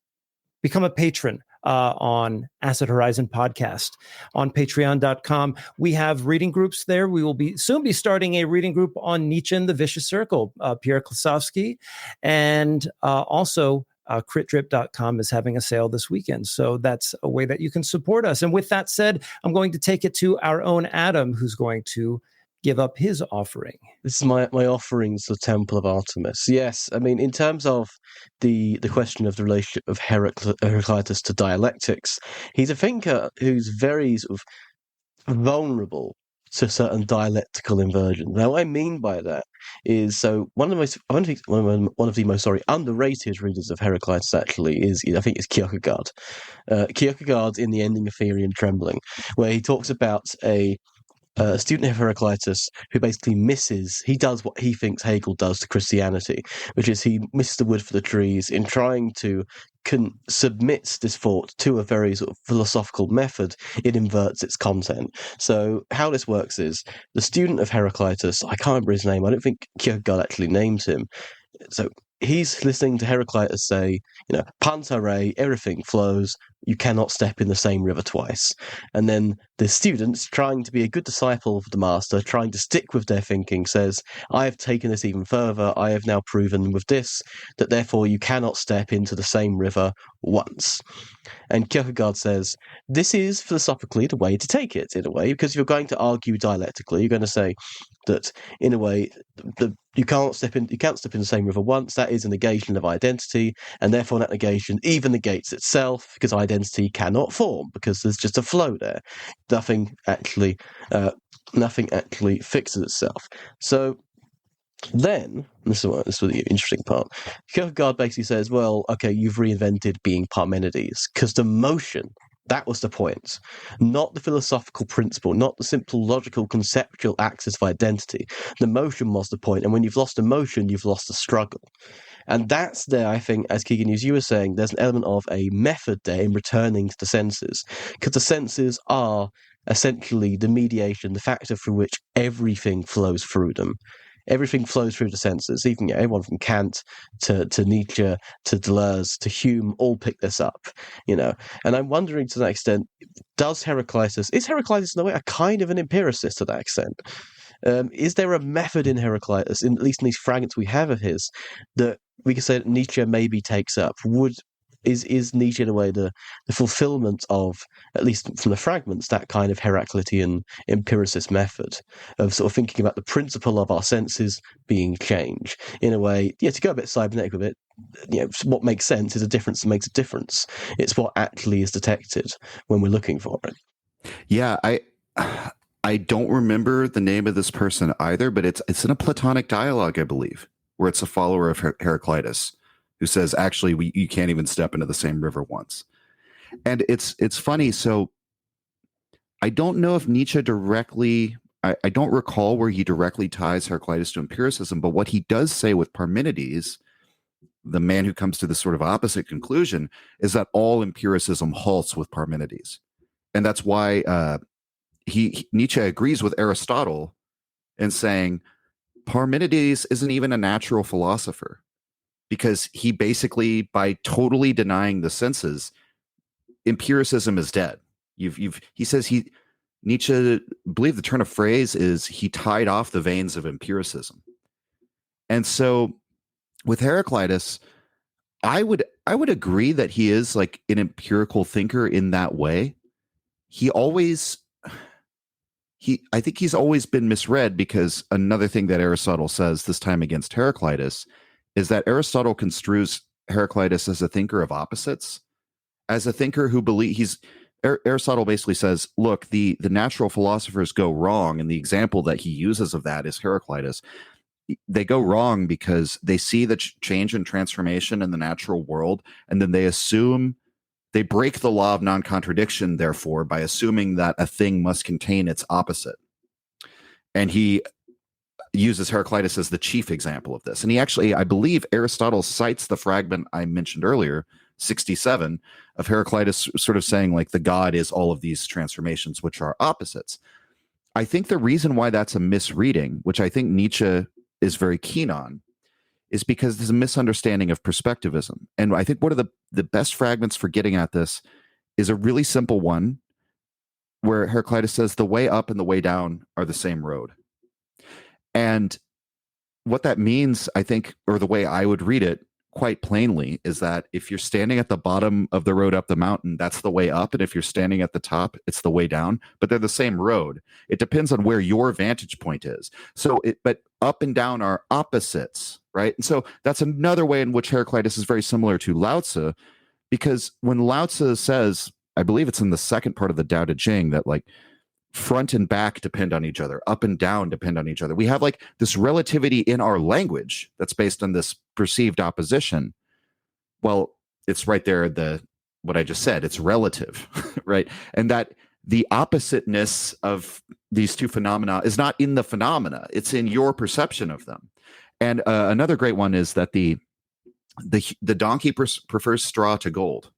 become a patron on Acid Horizon Podcast on patreon.com. We have reading groups there. We will soon be starting a reading group on Nietzsche and the Vicious Circle, Pierre Klasowski, and also critdrip.com is having a sale this weekend. So that's a way that you can support us. And with that said, I'm going to take it to our own Adam, who's going to give up his offering. This is my offerings, the Temple of Artemis. Yes, in terms of the question of the relationship of Heraclitus to dialectics, he's a thinker who's very sort of vulnerable to certain dialectical inversions. Now, what I mean by that is, so one of the most underrated readers of Heraclitus actually is Kierkegaard. Kierkegaard in The Ending of Theory and Trembling, where he talks about a student of Heraclitus who basically he does what he thinks Hegel does to Christianity, which is he misses the wood for the trees in trying to submits this thought to a very sort of philosophical method. It inverts its content. So how this works is the student of Heraclitus, I can't remember his name, I don't think Kierkegaard actually names him. So he's listening to Heraclitus say, Panta re, everything flows, you cannot step in the same river twice. And then the students, trying to be a good disciple of the master, trying to stick with their thinking, says, I have taken this even further, I have now proven with this, that therefore you cannot step into the same river once. And Kierkegaard says, this is philosophically the way to take it, in a way, because if you're going to argue dialectically, you're going to say that, in a way, you can't step in the same river once. That is a negation of identity, and therefore that negation even negates itself, because identity cannot form, because there's just a flow there. Nothing actually fixes itself. So then, this is the interesting part, Kierkegaard basically says, well, okay, you've reinvented being Parmenides, because the motion That was the point. Not the philosophical principle, not the simple logical conceptual axis of identity. The motion was the point, and when you've lost emotion, you've lost the struggle. And that's there, I think, as Keegan, as you were saying, there's an element of a method there in returning to the senses, because the senses are essentially the mediation, the factor through which everything flows through them. Everything flows through the senses. Even everyone from Kant to Nietzsche to Deleuze to Hume all pick this up, And I'm wondering to that extent, is Heraclitus in a way a kind of an empiricist to that extent? Is there a method in Heraclitus, at least in these fragments we have of his, that we could say that Nietzsche maybe takes up? Is Nietzsche in a way the fulfillment of, at least from the fragments, that kind of Heraclitean empiricist method of sort of thinking about the principle of our senses being change in a way, to go a bit cybernetic with it, what makes sense is a difference that makes a difference. It's what actually is detected when we're looking for it. Yeah, I don't remember the name of this person either, but it's in a Platonic dialogue, I believe, where it's a follower of Heraclitus who says, actually, you can't even step into the same river once. And it's funny. So I don't know if Nietzsche directly, I don't recall where he directly ties Heraclitus to empiricism, but what he does say with Parmenides, the man who comes to this sort of opposite conclusion, is that all empiricism halts with Parmenides. And that's why Nietzsche agrees with Aristotle in saying Parmenides isn't even a natural philosopher, because he basically, by totally denying the senses, empiricism is dead. He says Nietzsche, believe the turn of phrase is, he tied off the veins of empiricism. And so with Heraclitus, I would agree that he is like an empirical thinker in that way. I think he's always been misread, because another thing that Aristotle says, this time against Heraclitus, is that Aristotle construes Heraclitus as a thinker of opposites, as a thinker who Aristotle basically says, look, the natural philosophers go wrong, and the example that he uses of that is Heraclitus. They go wrong because they see the change and transformation in the natural world, and then they break the law of non-contradiction, therefore, by assuming that a thing must contain its opposite. And he uses Heraclitus as the chief example of this. And he actually, I believe Aristotle cites the fragment I mentioned earlier, 67, of Heraclitus sort of saying, like, the God is all of these transformations, which are opposites. I think the reason why that's a misreading, which I think Nietzsche is very keen on, is because there's a misunderstanding of perspectivism. And I think one of the best fragments for getting at this is a really simple one, where Heraclitus says the way up and the way down are the same road. And what that means, I think, or the way I would read it quite plainly, is that if you're standing at the bottom of the road up the mountain, that's the way up. And if you're standing at the top, it's the way down, but they're the same road. It depends on where your vantage point is. But up and down are opposites, right? And so that's another way in which Heraclitus is very similar to Lao Tzu, because when Lao Tzu says, I believe it's in the second part of the Tao Te Ching, that like front and back depend on each other, up and down depend on each other. We have like this relativity in our language that's based on this perceived opposition. Well, it's right there, what I just said, it's relative, right? And that the oppositeness of these two phenomena is not in the phenomena, it's in your perception of them. And another great one is that the donkey prefers straw to gold,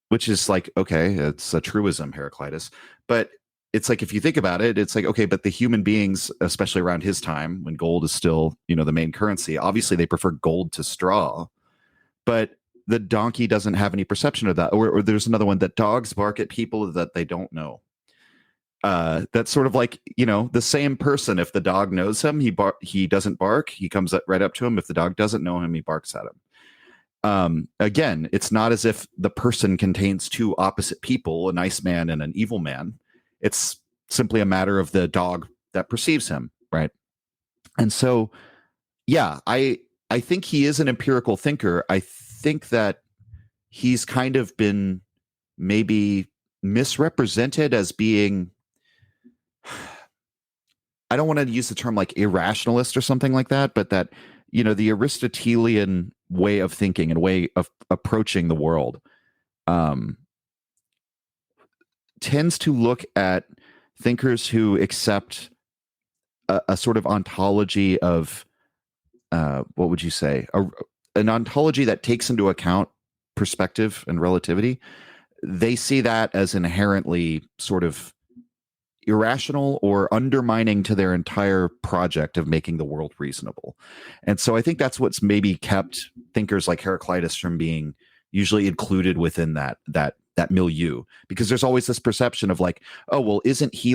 which is like, okay, it's a truism, Heraclitus. But it's like, if you think about it, it's like, okay, but the human beings, especially around his time when gold is still, the main currency, obviously they prefer gold to straw. But the donkey doesn't have any perception of that. Or there's another one, that dogs bark at people that they don't know. That's sort of like, the same person. If the dog knows him, he doesn't bark. He comes right up to him. If the dog doesn't know him, he barks at him. Again, it's not as if the person contains two opposite people, a nice man and an evil man. It's simply a matter of the dog that perceives him, right? And so, yeah, I think he is an empirical thinker. I think that he's kind of been maybe misrepresented as being, I don't want to use the term like irrationalist or something like that, but that, the Aristotelian way of thinking and way of approaching the world tends to look at thinkers who accept a sort of ontology of what would you say, an ontology that takes into account perspective and relativity. They see that as inherently sort of irrational or undermining to their entire project of making the world reasonable. And so I think that's what's maybe kept thinkers like Heraclitus from being usually included within that milieu, because there's always this perception of like, oh, well, isn't he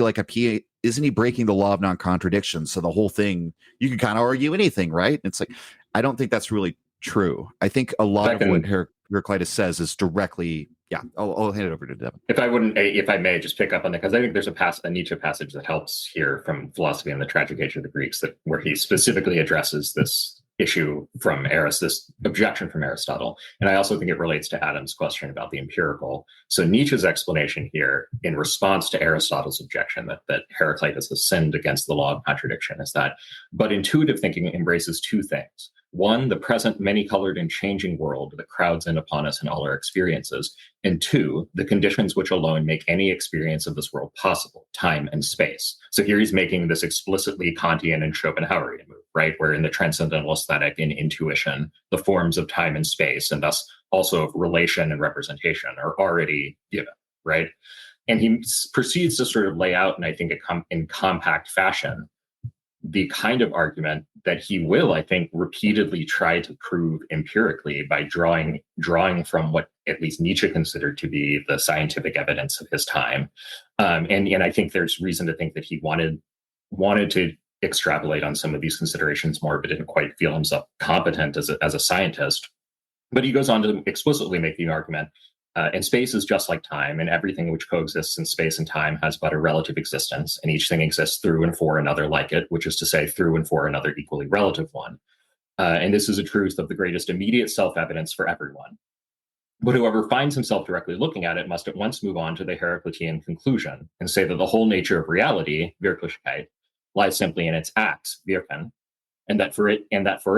breaking the law of non-contradiction? So the whole thing, you can kind of argue anything, right? It's like, I don't think that's really true. I think a lot of what Heraclitus says is directly, I'll hand it over to Devin. If I may just pick up on that, because I think there's a Nietzsche passage that helps here from Philosophy and the Tragic Age of the Greeks, where he specifically addresses this issue from this objection from Aristotle. And I also think it relates to Adam's question about the empirical. So Nietzsche's explanation here, in response to Aristotle's objection that Heraclitus has sinned against the law of contradiction, is that, but intuitive thinking embraces two things. One, the present many-colored and changing world that crowds in upon us in all our experiences. And two, the conditions which alone make any experience of this world possible, time and space. So here he's making this explicitly Kantian and Schopenhauerian move, right? Where in the transcendental aesthetic, in intuition, the forms of time and space, and thus also of relation and representation, are already given, right? And he proceeds to sort of lay out, and I think in compact fashion, the kind of argument that he will, I think, repeatedly try to prove empirically by drawing from what at least Nietzsche considered to be the scientific evidence of his time. And I think there's reason to think that he wanted to extrapolate on some of these considerations more, but didn't quite feel himself competent as a scientist. But he goes on to explicitly make the argument, and space is just like time, and everything which coexists in space and time has but a relative existence, and each thing exists through and for another like it, which is to say through and for another equally relative one. And this is a truth of the greatest immediate self-evidence for everyone. But whoever finds himself directly looking at it must at once move on to the Heraclitean conclusion and say that the whole nature of reality, Wirklichkeit, lies simply in its acts, Wirken, and that for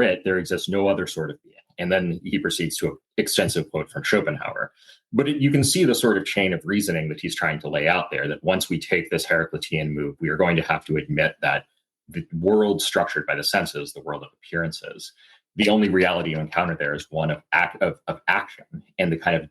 it there exists no other sort of being. And then he proceeds to an extensive quote from Schopenhauer. But you can see the sort of chain of reasoning that he's trying to lay out there, that once we take this Heraclitean move, we are going to have to admit that the world structured by the senses, the world of appearances, the only reality you encounter there is one of action, and the kind of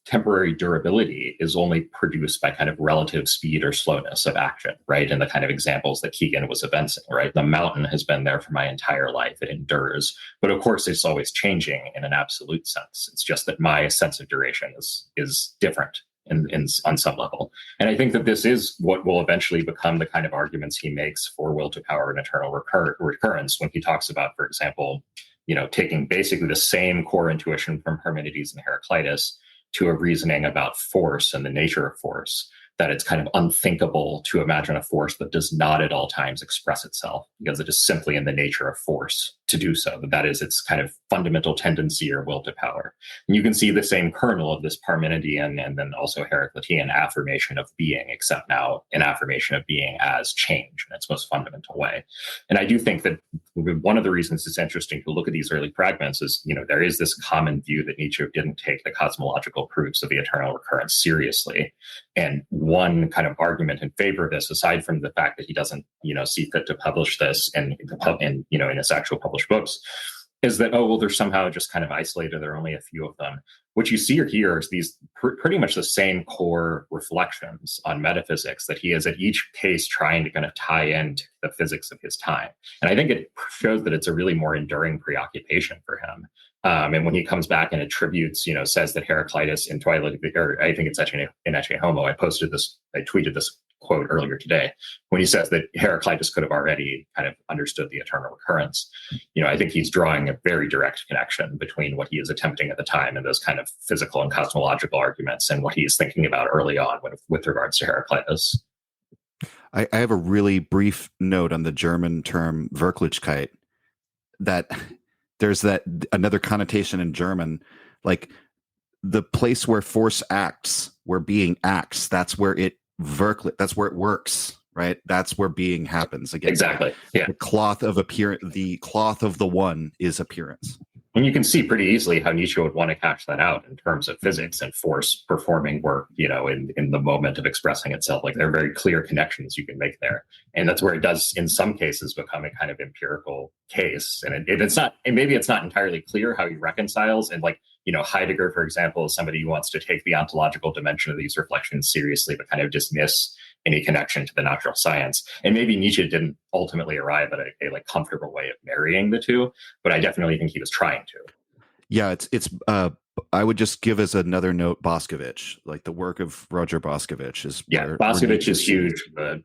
temporary durability is only produced by kind of relative speed or slowness of action, right? And the kind of examples that Keegan was evincing, right? The mountain has been there for my entire life; it endures, but of course, it's always changing in an absolute sense. It's just that my sense of duration is different on some level. And I think that this is what will eventually become the kind of arguments he makes for will to power and eternal recurrence when he talks about, for example, taking basically the same core intuition from Parmenides and Heraclitus to a reasoning about force and the nature of force, that it's kind of unthinkable to imagine a force that does not at all times express itself, because it is simply in the nature of force to do so. That is its kind of fundamental tendency or will to power. And you can see the same kernel of this Parmenidean and then also Heraclitean affirmation of being, except now an affirmation of being as change in its most fundamental way. And I do think that one of the reasons it's interesting to look at these early fragments is, there is this common view that Nietzsche didn't take the cosmological proofs of the eternal recurrence seriously. And one kind of argument in favor of this, aside from the fact that he doesn't, see fit to publish this in his actual published books, is that, they're somehow just kind of isolated. There are only a few of them. What you see here is these pretty much the same core reflections on metaphysics that he is at each case trying to kind of tie into the physics of his time. And I think it shows that it's a really more enduring preoccupation for him. And when he comes back and attributes, says that Heraclitus in Twilight, or I think it's actually in Ecce Homo, I tweeted this quote earlier today, when he says that Heraclitus could have already kind of understood the eternal recurrence. I think he's drawing a very direct connection between what he is attempting at the time and those kind of physical and cosmological arguments and what he is thinking about early on with regards to Heraclitus. I have a really brief note on the German term Wirklichkeit, that there's another connotation in German, like the place where force acts, where being acts, that's where it works, right? That's where being happens. Again, exactly. Yeah. The cloth of the one is appearance. And you can see pretty easily how Nietzsche would want to cash that out in terms of physics and force performing work, in the moment of expressing itself. Like there are very clear connections you can make there. And that's where it does, in some cases, become a kind of empirical case. And maybe it's not entirely clear how he reconciles. And Heidegger, for example, is somebody who wants to take the ontological dimension of these reflections seriously, but kind of dismiss any connection to the natural science. And maybe Nietzsche didn't ultimately arrive at a comfortable way of marrying the two, but I definitely think he was trying to. Yeah, I would just give as another note Boscovich, like the work of Roger Boscovich is. Yeah, Boscovich is huge. The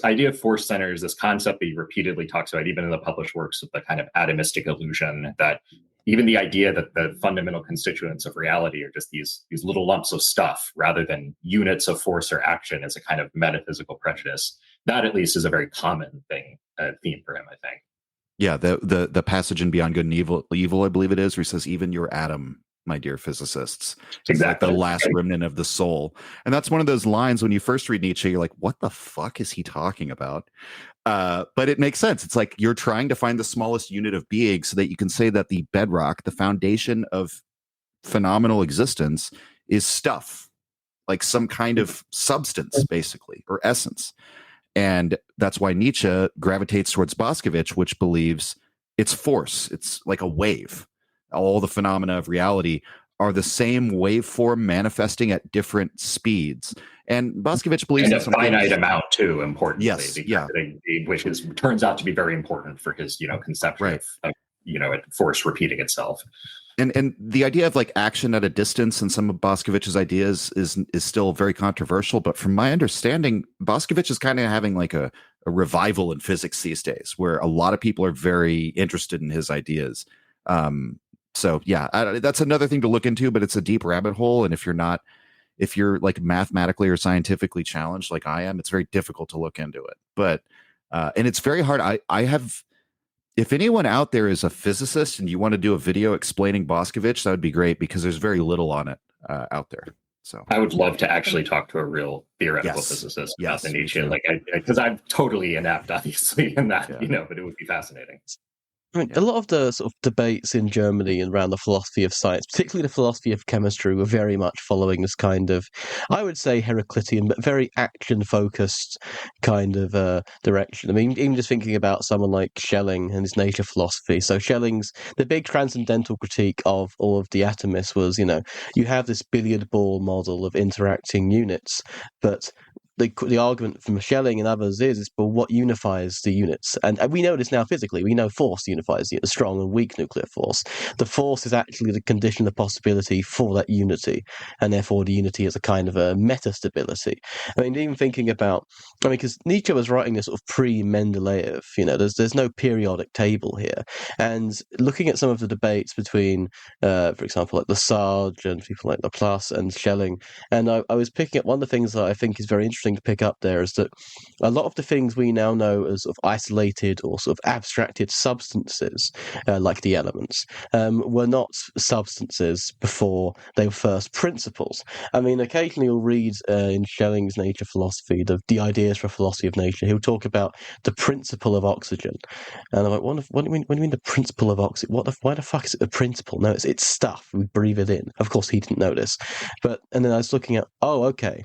idea of force center is this concept that he repeatedly talks about, even in the published works, of the kind of atomistic illusion, that even the idea that the fundamental constituents of reality are just these little lumps of stuff rather than units of force or action is a kind of metaphysical prejudice. That at least is a very common theme for him, I think. Yeah, the passage in Beyond Good and Evil, I believe it is, where he says, even your atom, my dear physicists, is exactly like the last remnant of the soul. And that's one of those lines when you first read Nietzsche, you're like, what the fuck is he talking about? But it makes sense. It's like you're trying to find the smallest unit of being so that you can say that the bedrock, the foundation of phenomenal existence, is stuff, like some kind of substance, basically, or essence. And that's why Nietzsche gravitates towards Boscovich, which believes it's force. It's like a wave. All the phenomena of reality are the same waveform manifesting at different speeds. And Boscovich believes in a finite amount too, importantly. Yes, yeah. Which turns out to be very important for his, conception of force repeating itself. And the idea of like action at a distance and some of Boscovich's ideas is still very controversial. But from my understanding, Boscovich is kind of having like a revival in physics these days, where a lot of people are very interested in his ideas. So yeah, that's another thing to look into, but it's a deep rabbit hole. And if you're like mathematically or scientifically challenged like I am, it's very difficult to look into it. But and it's very hard. If anyone out there is a physicist and you want to do a video explaining Boscovich, that would be great, because there's very little on it out there. So I would love to actually talk to a real theoretical physicist about the Nietzsche, because I'm totally inept, obviously, in that, but it would be fascinating. I mean, a lot of the sort of debates in Germany and around the philosophy of science, particularly the philosophy of chemistry, were very much following this kind of, I would say, Heraclitean, but very action-focused kind of direction. I mean, even just thinking about someone like Schelling and his nature philosophy. So Schelling's, the big transcendental critique of all of the atomists was, you have this billiard ball model of interacting units, but the argument from Schelling and others is, well, what unifies the units? And we know this now physically. We know force unifies the strong and weak nuclear force. The force is actually the condition of possibility for that unity, and therefore the unity is a kind of a meta-stability. I mean, even thinking about, because Nietzsche was writing this sort of pre-Mendeleev, there's no periodic table here. And looking at some of the debates between, for example, like Lesage and people like Laplace and Schelling, and I was picking up one of the things that I think is very interesting to pick up there is that a lot of the things we now know as sort of isolated or sort of abstracted substances, like the elements, were not substances before they were first principles. I mean, occasionally you'll read in Schelling's nature philosophy, the ideas for a philosophy of nature, he'll talk about the principle of oxygen. And I'm like, what do you mean the principle of oxygen? Why the fuck is it the principle? No, it's stuff. We breathe it in. Of course, he didn't know this. And then I was looking at, okay,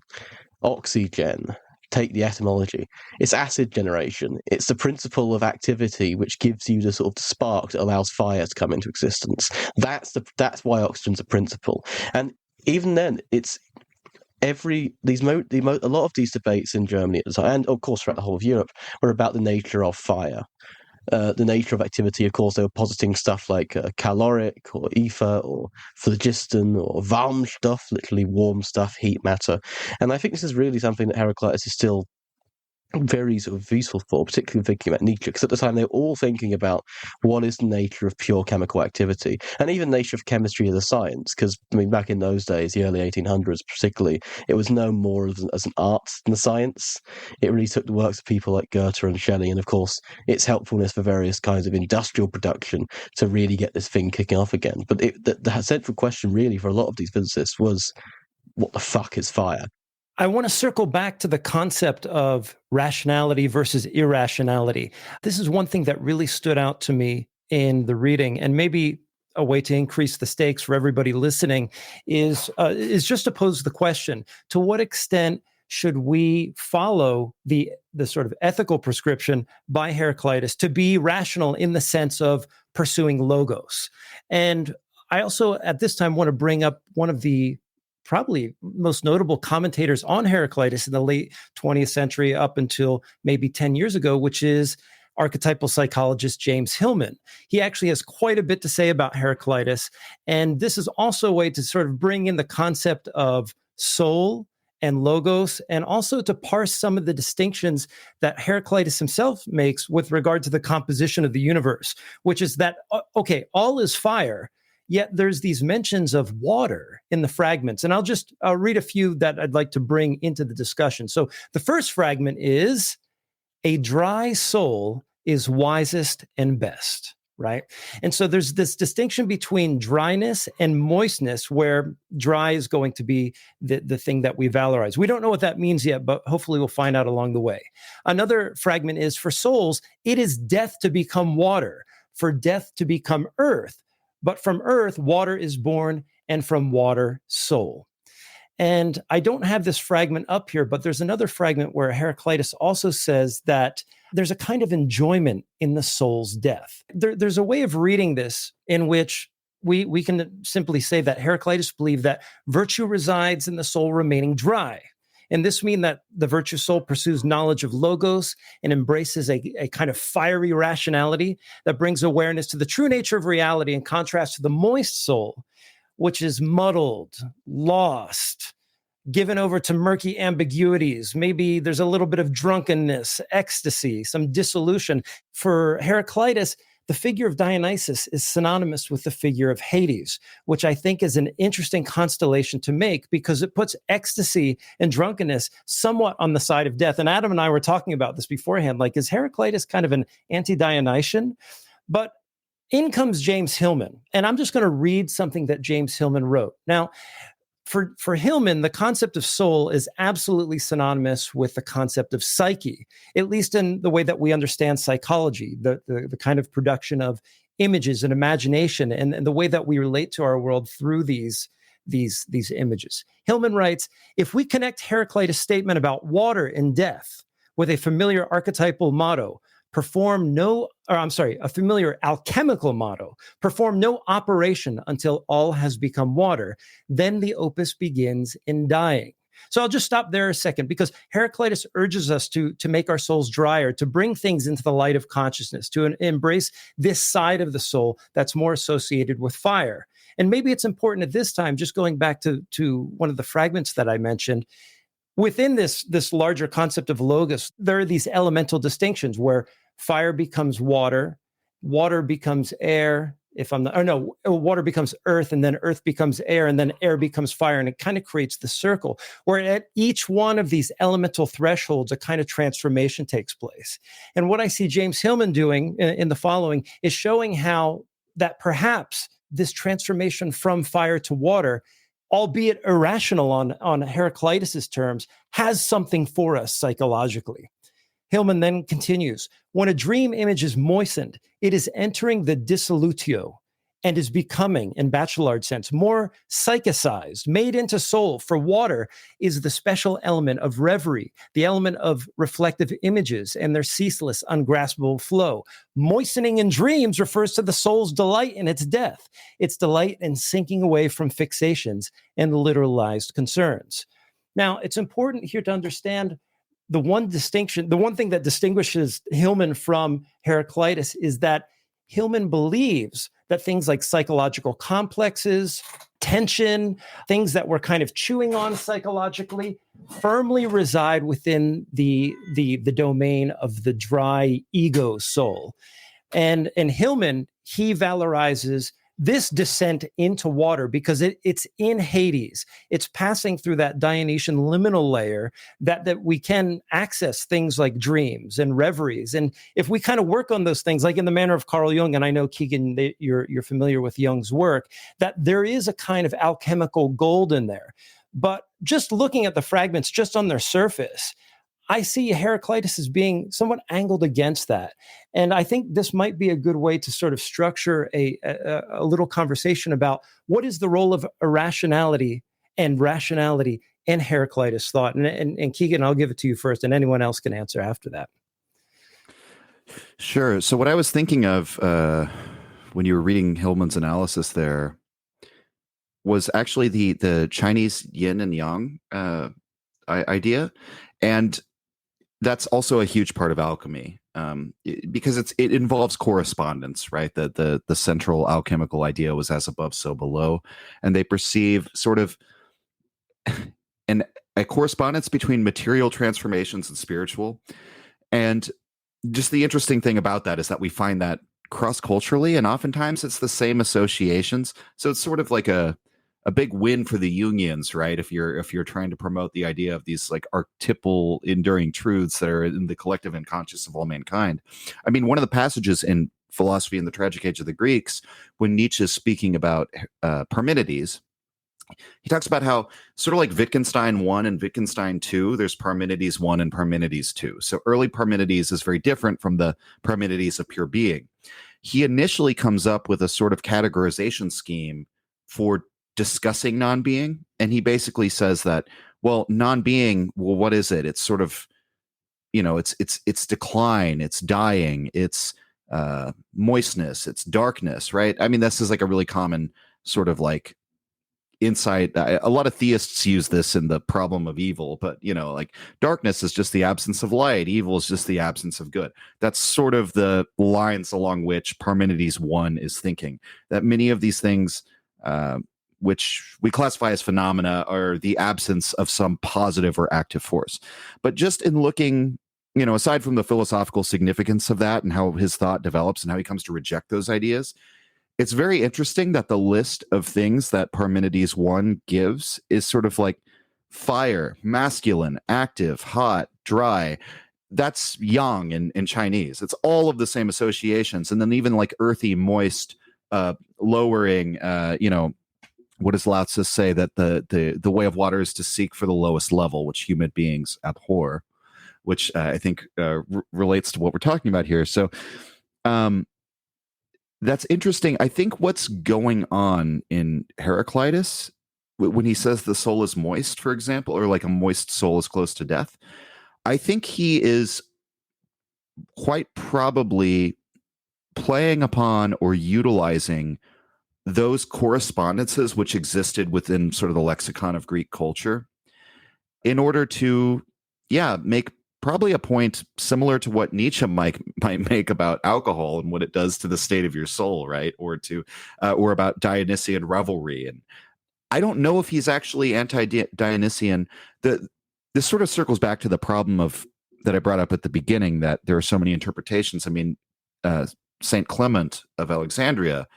oxygen, take the etymology. It's acid generation. It's the principle of activity which gives you the sort of spark that allows fire to come into existence. That's why oxygen's a principle. And even then, it's a lot of these debates in Germany at the time, and of course throughout the whole of Europe, were about the nature of fire. The nature of activity, of course, they were positing stuff like caloric or ether or phlogiston or Warmstoff, literally warm stuff, heat matter. And I think this is really something that Heraclitus is still very sort of useful for, particularly thinking about Nietzsche, because at the time they were all thinking about what is the nature of pure chemical activity, and even the nature of chemistry as a science, because back in those days, the early 1800s particularly, it was no more as an art than a science. It really took the works of people like Goethe and Schelling, and of course its helpfulness for various kinds of industrial production to really get this thing kicking off again. But the central question really for a lot of these physicists was, what the fuck is fire? I want to circle back to the concept of rationality versus irrationality. This is one thing that really stood out to me in the reading, and maybe a way to increase the stakes for everybody listening is just to pose the question: to what extent should we follow the sort of ethical prescription by Heraclitus to be rational in the sense of pursuing logos? And I also, at this time, want to bring up one of the probably most notable commentators on Heraclitus in the late 20th century up until maybe 10 years ago, which is archetypal psychologist James Hillman. He actually has quite a bit to say about Heraclitus. And this is also a way to sort of bring in the concept of soul and logos, and also to parse some of the distinctions that Heraclitus himself makes with regard to the composition of the universe, which is that, okay, all is fire, yet there's these mentions of water in the fragments. And I'll read a few that I'd like to bring into the discussion. So the first fragment is, a dry soul is wisest and best, right? And so there's this distinction between dryness and moistness, where dry is going to be the thing that we valorize. We don't know what that means yet, but hopefully we'll find out along the way. Another fragment is, for souls, it is death to become water, for death to become earth. But from earth, water is born, and from water, soul. And I don't have this fragment up here, but there's another fragment where Heraclitus also says that there's a kind of enjoyment in the soul's death. There's a way of reading this in which we can simply say that Heraclitus believed that virtue resides in the soul remaining dry. And this means that the virtue soul pursues knowledge of logos and embraces a kind of fiery rationality that brings awareness to the true nature of reality, in contrast to the moist soul, which is muddled, lost, given over to murky ambiguities. Maybe there's a little bit of drunkenness, ecstasy, some dissolution. For Heraclitus, the figure of Dionysus is synonymous with the figure of Hades, which I think is an interesting constellation to make, because it puts ecstasy and drunkenness somewhat on the side of death. And Adam and I were talking about this beforehand. Like, is Heraclitus kind of an anti-Dionysian? But in comes James Hillman, and I'm just going to read something that James Hillman wrote. Now, for Hillman, the concept of soul is absolutely synonymous with the concept of psyche, at least in the way that we understand psychology, the kind of production of images and imagination, and the way that we relate to our world through these images. Hillman writes, if we connect Heraclitus' statement about water and death with a familiar archetypal motto, a familiar alchemical motto, perform no operation until all has become water, then the opus begins in dying. So I'll just stop there a second, because Heraclitus urges us to make our souls drier, to bring things into the light of consciousness, to embrace this side of the soul that's more associated with fire. And maybe it's important at this time, just going back to one of the fragments that I mentioned, within this larger concept of logos, there are these elemental distinctions where fire becomes water, water becomes air, water becomes earth, and then earth becomes air, and then air becomes fire, and it kind of creates the circle, where at each one of these elemental thresholds, a kind of transformation takes place. And what I see James Hillman doing in the following is showing how that perhaps this transformation from fire to water, albeit irrational on Heraclitus's terms, has something for us psychologically. Hillman then continues, when a dream image is moistened, it is entering the dissolutio and is becoming, in Bachelard sense, more psychicized, made into soul. For water is the special element of reverie, the element of reflective images and their ceaseless, ungraspable flow. Moistening in dreams refers to the soul's delight in its death, its delight in sinking away from fixations and literalized concerns. Now, it's important here to understand the one thing that distinguishes Hillman from Heraclitus is that Hillman believes that things like psychological complexes, tension, things that we're kind of chewing on psychologically, firmly reside within the domain of the dry ego soul. And Hillman, he valorizes this descent into water because it's in Hades. It's passing through that Dionysian liminal layer that we can access things like dreams and reveries. And if we kind of work on those things, like in the manner of Carl Jung, and I know, Keegan, you're familiar with Jung's work, that there is a kind of alchemical gold in there. But just looking at the fragments just on their surface, I see Heraclitus as being somewhat angled against that. And I think this might be a good way to sort of structure a little conversation about what is the role of irrationality and rationality in Heraclitus thought. And Keegan, I'll give it to you first, and anyone else can answer after that. Sure. So what I was thinking of when you were reading Hillman's analysis there was actually the Chinese yin and yang idea. And that's also a huge part of alchemy, because it involves correspondence, right? The central alchemical idea was as above, so below, and they perceive sort of a correspondence between material transformations and spiritual. And just the interesting thing about that is that we find that cross-culturally, and oftentimes it's the same associations. So it's sort of like a big win for the Jungians, right? If you're trying to promote the idea of these like archetypal enduring truths that are in the collective unconscious of all mankind. I mean, one of the passages in Philosophy in the Tragic Age of the Greeks, when Nietzsche is speaking about Parmenides, he talks about how sort of like Wittgenstein 1 and Wittgenstein 2, there's Parmenides 1 and Parmenides 2. So early Parmenides is very different from the Parmenides of pure being. He initially comes up with a sort of categorization scheme for discussing non-being. And he basically says that, well, non-being, well, what is it? It's sort of, it's decline, it's dying, it's moistness, it's darkness, right? I mean, this is like a really common sort of like insight. A lot of theists use this in The Problem of Evil, but like darkness is just the absence of light, evil is just the absence of good. That's sort of the lines along which Parmenides 1 is thinking, that many of these things which we classify as phenomena are the absence of some positive or active force. But just in looking, aside from the philosophical significance of that and how his thought develops and how he comes to reject those ideas, it's very interesting that the list of things that Parmenides 1 gives is sort of like fire, masculine, active, hot, dry. That's yang in Chinese. It's all of the same associations. And then even like earthy, moist, lowering, what does Lao Tzu say? That the way of water is to seek for the lowest level, which human beings abhor, which I think relates to what we're talking about here. So, that's interesting. I think what's going on in Heraclitus, when he says the soul is moist, for example, or like a moist soul is close to death, I think he is quite probably playing upon or utilizing those correspondences which existed within sort of the lexicon of Greek culture in order to, make probably a point similar to what Nietzsche might make about alcohol and what it does to the state of your soul, right? Or about Dionysian revelry. And I don't know if he's actually anti-Dionysian. This sort of circles back to the problem that I brought up at the beginning, that there are so many interpretations. I mean, Saint Clement of Alexandria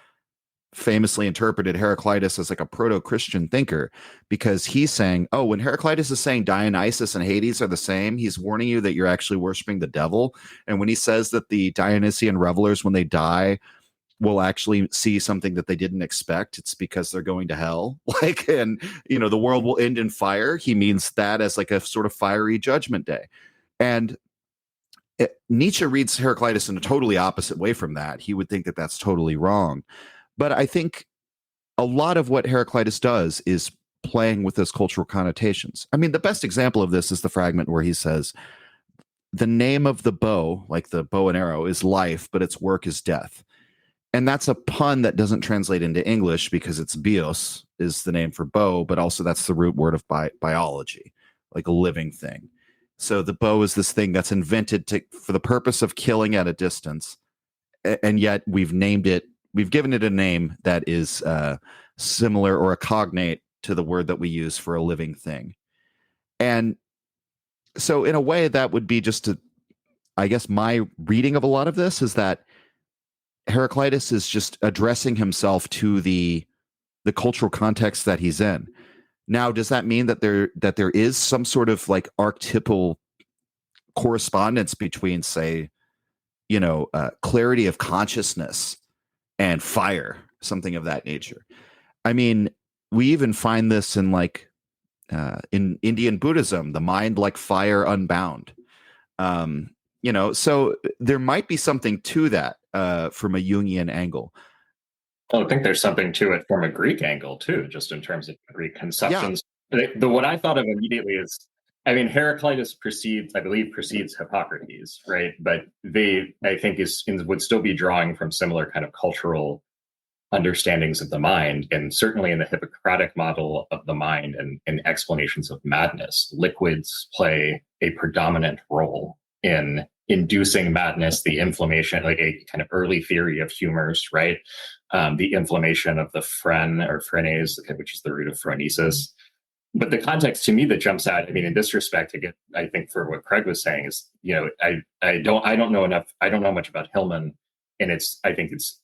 famously interpreted Heraclitus as like a proto-Christian thinker, because he's saying, when Heraclitus is saying Dionysus and Hades are the same, he's warning you that you're actually worshiping the devil. And when he says that the Dionysian revelers, when they die, will actually see something that they didn't expect, it's because they're going to hell. And the world will end in fire. He means that as like a sort of fiery judgment day. And Nietzsche reads Heraclitus in a totally opposite way from that. He would think that that's totally wrong. But I think a lot of what Heraclitus does is playing with those cultural connotations. I mean, the best example of this is the fragment where he says, the name of the bow, like the bow and arrow, is life, but its work is death. And that's a pun that doesn't translate into English because it's bios is the name for bow, but also that's the root word of biology, like a living thing. So the bow is this thing that's invented for the purpose of killing at a distance. And yet we've given it a name that is similar or a cognate to the word that we use for a living thing. And so in a way that would be I guess my reading of a lot of this is that Heraclitus is just addressing himself to the cultural context that he's in. Now, does that mean that there is some sort of like archetypal correspondence between, say, clarity of consciousness and fire, something of that nature? I mean, we even find this in in Indian Buddhism, the mind like fire unbound. So there might be something to that from a Jungian angle. I think there's something to it from a Greek angle too, just in terms of Greek conceptions. Yeah. What I thought of immediately is, I mean, Heraclitus precedes Hippocrates, right? But I think would still be drawing from similar kind of cultural understandings of the mind, and certainly in the Hippocratic model of the mind and explanations of madness, liquids play a predominant role in inducing madness, the inflammation, like a kind of early theory of humors, right? The inflammation of the phren or phrenes, which is the root of phronesis. But the context to me that jumps out, I mean, in this respect, again, I think for what Craig was saying is, I don't know much about Hillman, and I think it's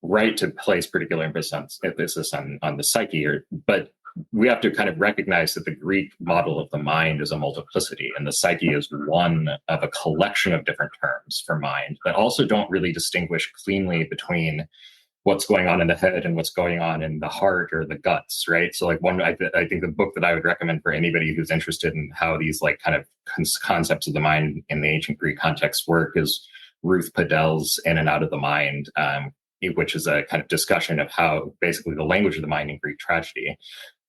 right to place particular emphasis on the psyche, but we have to kind of recognize that the Greek model of the mind is a multiplicity, and the psyche is one of a collection of different terms for mind that also don't really distinguish cleanly between what's going on in the head and what's going on in the heart or the guts, right? So like I think the book that I would recommend for anybody who's interested in how these like kind of concepts of the mind in the ancient Greek context work is Ruth Padell's In and Out of the Mind, which is a kind of discussion of how basically the language of the mind in Greek tragedy.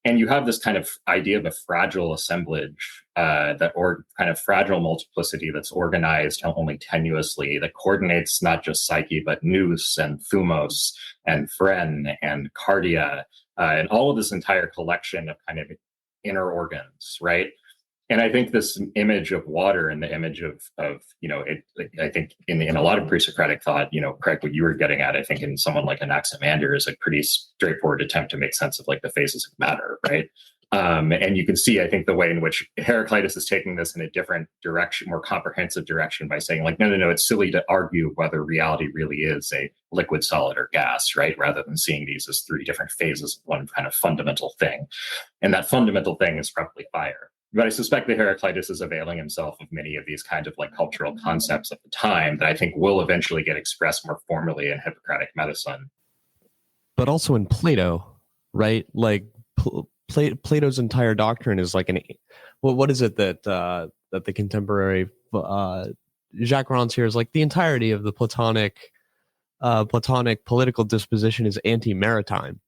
And you have this kind of idea of a fragile assemblage, kind of fragile multiplicity that's organized only tenuously, that coordinates not just psyche, but nous and thumos and phren and cardia, and all of this entire collection of kind of inner organs, right? And I think this image of water and the image of I think in a lot of pre-Socratic thought, Craig, what you were getting at, I think in someone like Anaximander is a pretty straightforward attempt to make sense of like the phases of matter, right? And you can see, I think, the way in which Heraclitus is taking this in a different direction, more comprehensive direction, by saying like, no, it's silly to argue whether reality really is a liquid, solid, or gas, right? Rather than seeing these as three different phases of one kind of fundamental thing. And that fundamental thing is probably fire. But I suspect that Heraclitus is availing himself of many of these kinds of like cultural concepts at the time that I think will eventually get expressed more formally in Hippocratic medicine. But also in Plato, right? Like Plato's entire doctrine is like what is it that the contemporary Jacques Rancière is like the entirety of the Platonic political disposition is anti-maritime.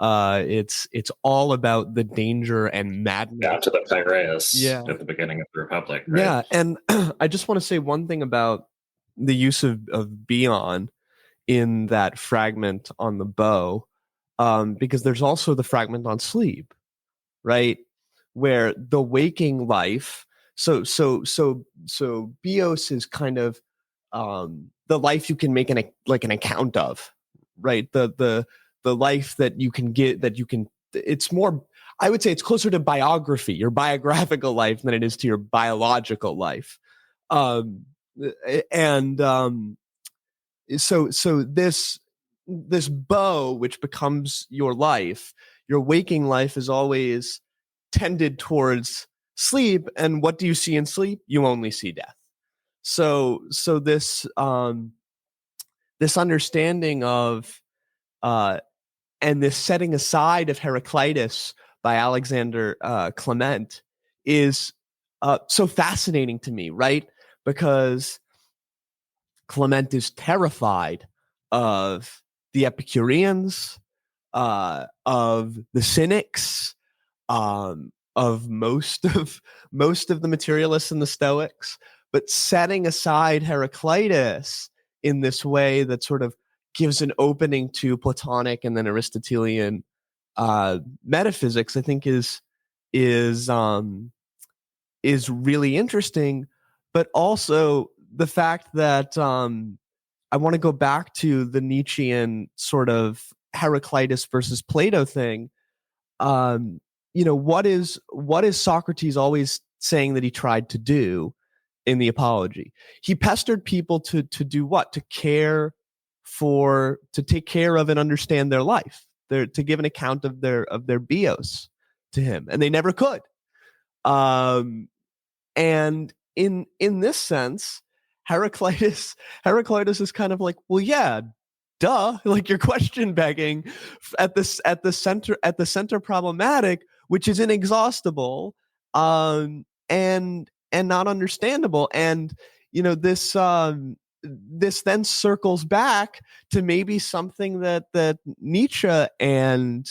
It's all about the danger and madness. Down to the Piraeus at the beginning of the Republic. Right? Yeah, and I just want to say one thing about the use of bion in that fragment on the bow, because there's also the fragment on sleep, right? Where the waking life, so bios is kind of the life you can make an account of, right? The life that you can get, it's more, I would say it's closer to biography, your biographical life, than it is to your biological life. So this bow, which becomes your life, your waking life is always tended towards sleep. And what do you see in sleep? You only see death. So this understanding of, and this setting aside of Heraclitus by Alexander Clement is so fascinating to me, right? Because Clement is terrified of the Epicureans, of the Cynics, of most of the materialists and the Stoics, but setting aside Heraclitus in this way that sort of gives an opening to Platonic and then Aristotelian metaphysics, I think is really interesting. But also the fact that I want to go back to the Nietzschean sort of Heraclitus versus Plato thing. What is Socrates always saying that he tried to do in the Apology? He pestered people to do what? To take care of and understand their life, to give an account of their bios to him, and they never could. And in this sense, Heraclitus is kind of like, well, yeah, duh, like your question begging at the center problematic, which is inexhaustible, and and not understandable. And this then circles back to maybe something that Nietzsche and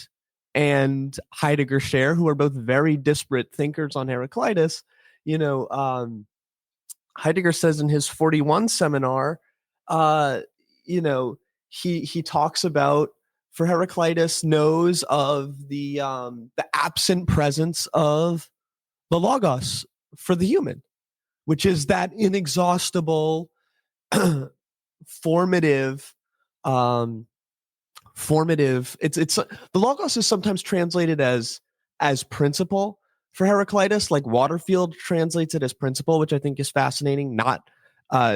Heidegger share, who are both very disparate thinkers on Heraclitus. Heidegger says in his 41 seminar, he talks about, for Heraclitus knows of the absent presence of the logos for the human, which is that inexhaustible, formative. It's the logos is sometimes translated as principle for Heraclitus, like Waterfield translates it as principle, which I think is fascinating, not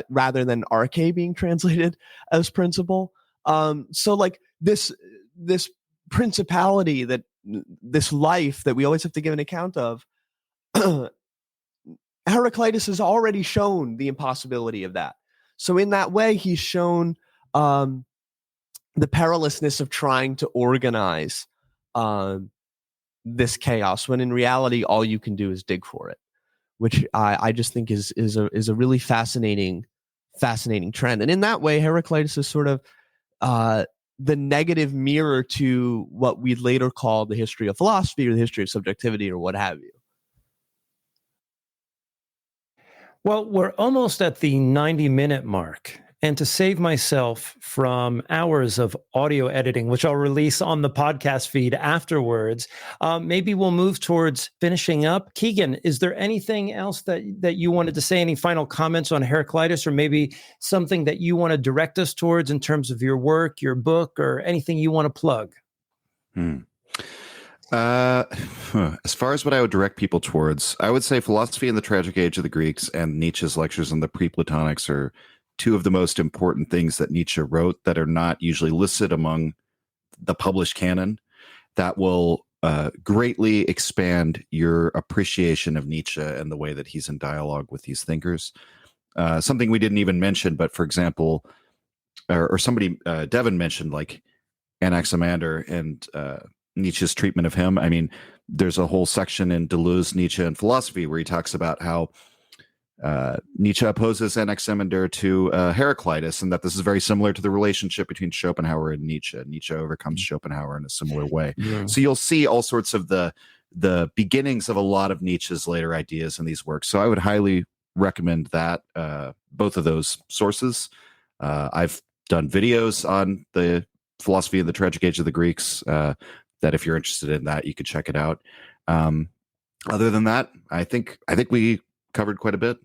rather than arche being translated as principle. So like this principality, that this life that we always have to give an account of, Heraclitus has already shown the impossibility of that. So in that way, he's shown the perilousness of trying to organize this chaos, when in reality, all you can do is dig for it, which I just think is a really fascinating trend. And in that way, Heraclitus is sort of the negative mirror to what we'd later call the history of philosophy, or the history of subjectivity, or what have you. Well, we're almost at the 90-minute mark. And to save myself from hours of audio editing, which I'll release on the podcast feed afterwards, maybe we'll move towards finishing up. Keegan, is there anything else that you wanted to say? Any final comments on Heraclitus, or maybe something that you want to direct us towards in terms of your work, your book, or anything you want to plug? As far as what I would direct people towards, I would say Philosophy in the Tragic Age of the Greeks and Nietzsche's lectures on the pre-Platonics are two of the most important things that Nietzsche wrote that are not usually listed among the published canon, that will greatly expand your appreciation of Nietzsche and the way that he's in dialogue with these thinkers. Something we didn't even mention, but for example, or somebody, Devin mentioned, like Anaximander and Nietzsche's treatment of him. I mean, there's a whole section in Deleuze, Nietzsche, and Philosophy where he talks about how Nietzsche opposes Anaximander to Heraclitus, and that this is very similar to the relationship between Schopenhauer and Nietzsche. Nietzsche overcomes Schopenhauer in a similar way. Yeah. So you'll see all sorts of the beginnings of a lot of Nietzsche's later ideas in these works. So I would highly recommend that, both of those sources. I've done videos on the Philosophy of the Tragic Age of the Greeks, that if you're interested in that, you could check it out. Other than that, I think we covered quite a bit.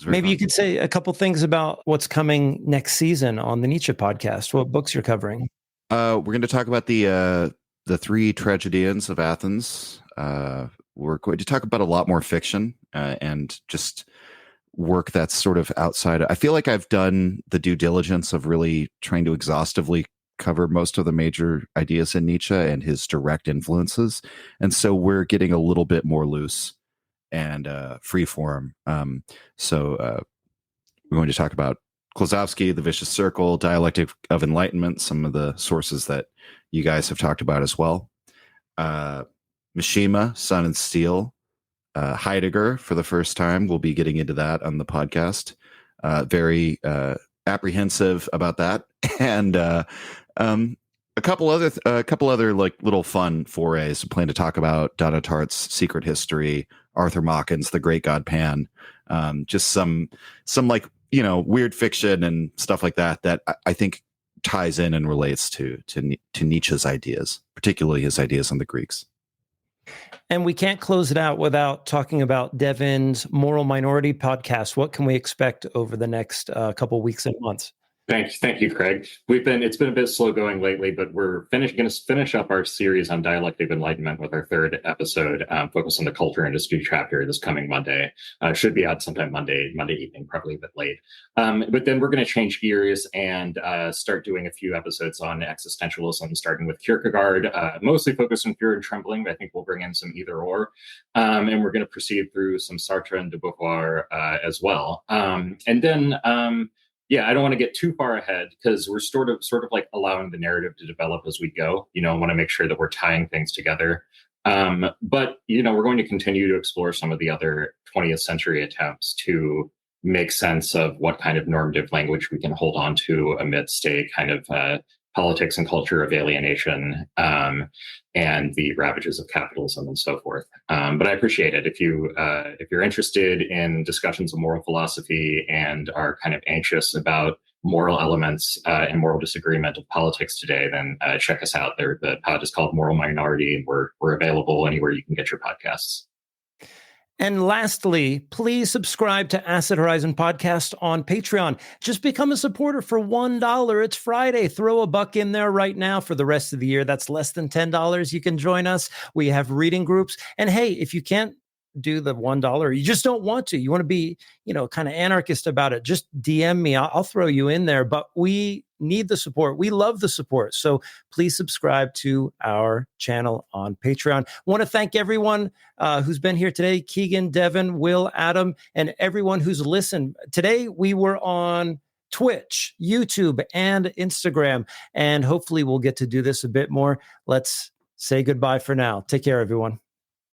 Maybe you could say a couple things about what's coming next season on the Nietzsche podcast. What books you're covering? We're going to talk about the three tragedians of Athens. We're going to talk about a lot more fiction and just work that's sort of outside. I feel like I've done the due diligence of really trying to exhaustively cover most of the major ideas in Nietzsche and his direct influences. And so we're getting a little bit more loose and free form. So we're going to talk about Klosowski, The Vicious Circle, Dialectic of Enlightenment, some of the sources that you guys have talked about as well. Mishima, Sun and Steel, Heidegger for the first time. We'll be getting into that on the podcast. Very apprehensive about that. And a couple other like little fun forays. I plan to talk about Donna Tartt's Secret History, Arthur Machen's The Great God Pan, just some like, weird fiction and stuff like that I think ties in and relates to Nietzsche's ideas, particularly his ideas on the Greeks. And we can't close it out without talking about Devin's Moral Minority podcast. What can we expect over the next couple weeks and months? Thank you, Craig. It's been a bit slow going lately, but we're going to finish up our series on dialectic of enlightenment with our third episode, focused on the culture industry chapter this coming Monday. Should be out sometime Monday evening, probably a bit late. But then we're going to change gears and start doing a few episodes on existentialism, starting with Kierkegaard, mostly focused on Fear and Trembling, but I think we'll bring in some either or. And we're going to proceed through some Sartre and de Beauvoir as well. And then I don't want to get too far ahead because we're sort of like allowing the narrative to develop as we go. I want to make sure that we're tying things together. But we're going to continue to explore some of the other 20th century attempts to make sense of what kind of normative language we can hold on to amidst a kind of politics and culture of alienation and the ravages of capitalism and so forth. But I appreciate it. If you're interested in discussions of moral philosophy and are kind of anxious about moral elements and moral disagreement of politics today, then check us out. The pod is called Moral Minority, and we're available anywhere you can get your podcasts. And lastly, please subscribe to Acid Horizon Podcast on Patreon. Just become a supporter for $1. It's Friday. Throw a buck in there right now for the rest of the year. That's less than $10. You can join us. We have reading groups. And hey, if you can't do the $1, you just don't want to, you want to be, kind of anarchist about it, just DM me. I'll throw you in there. But we need the support. We love the support. So please subscribe to our channel on Patreon. I want to thank everyone who's been here today. Keegan, Devin, Will, Adam, and everyone who's listened. Today we were on Twitch, YouTube, and Instagram. And hopefully we'll get to do this a bit more. Let's say goodbye for now. Take care, everyone.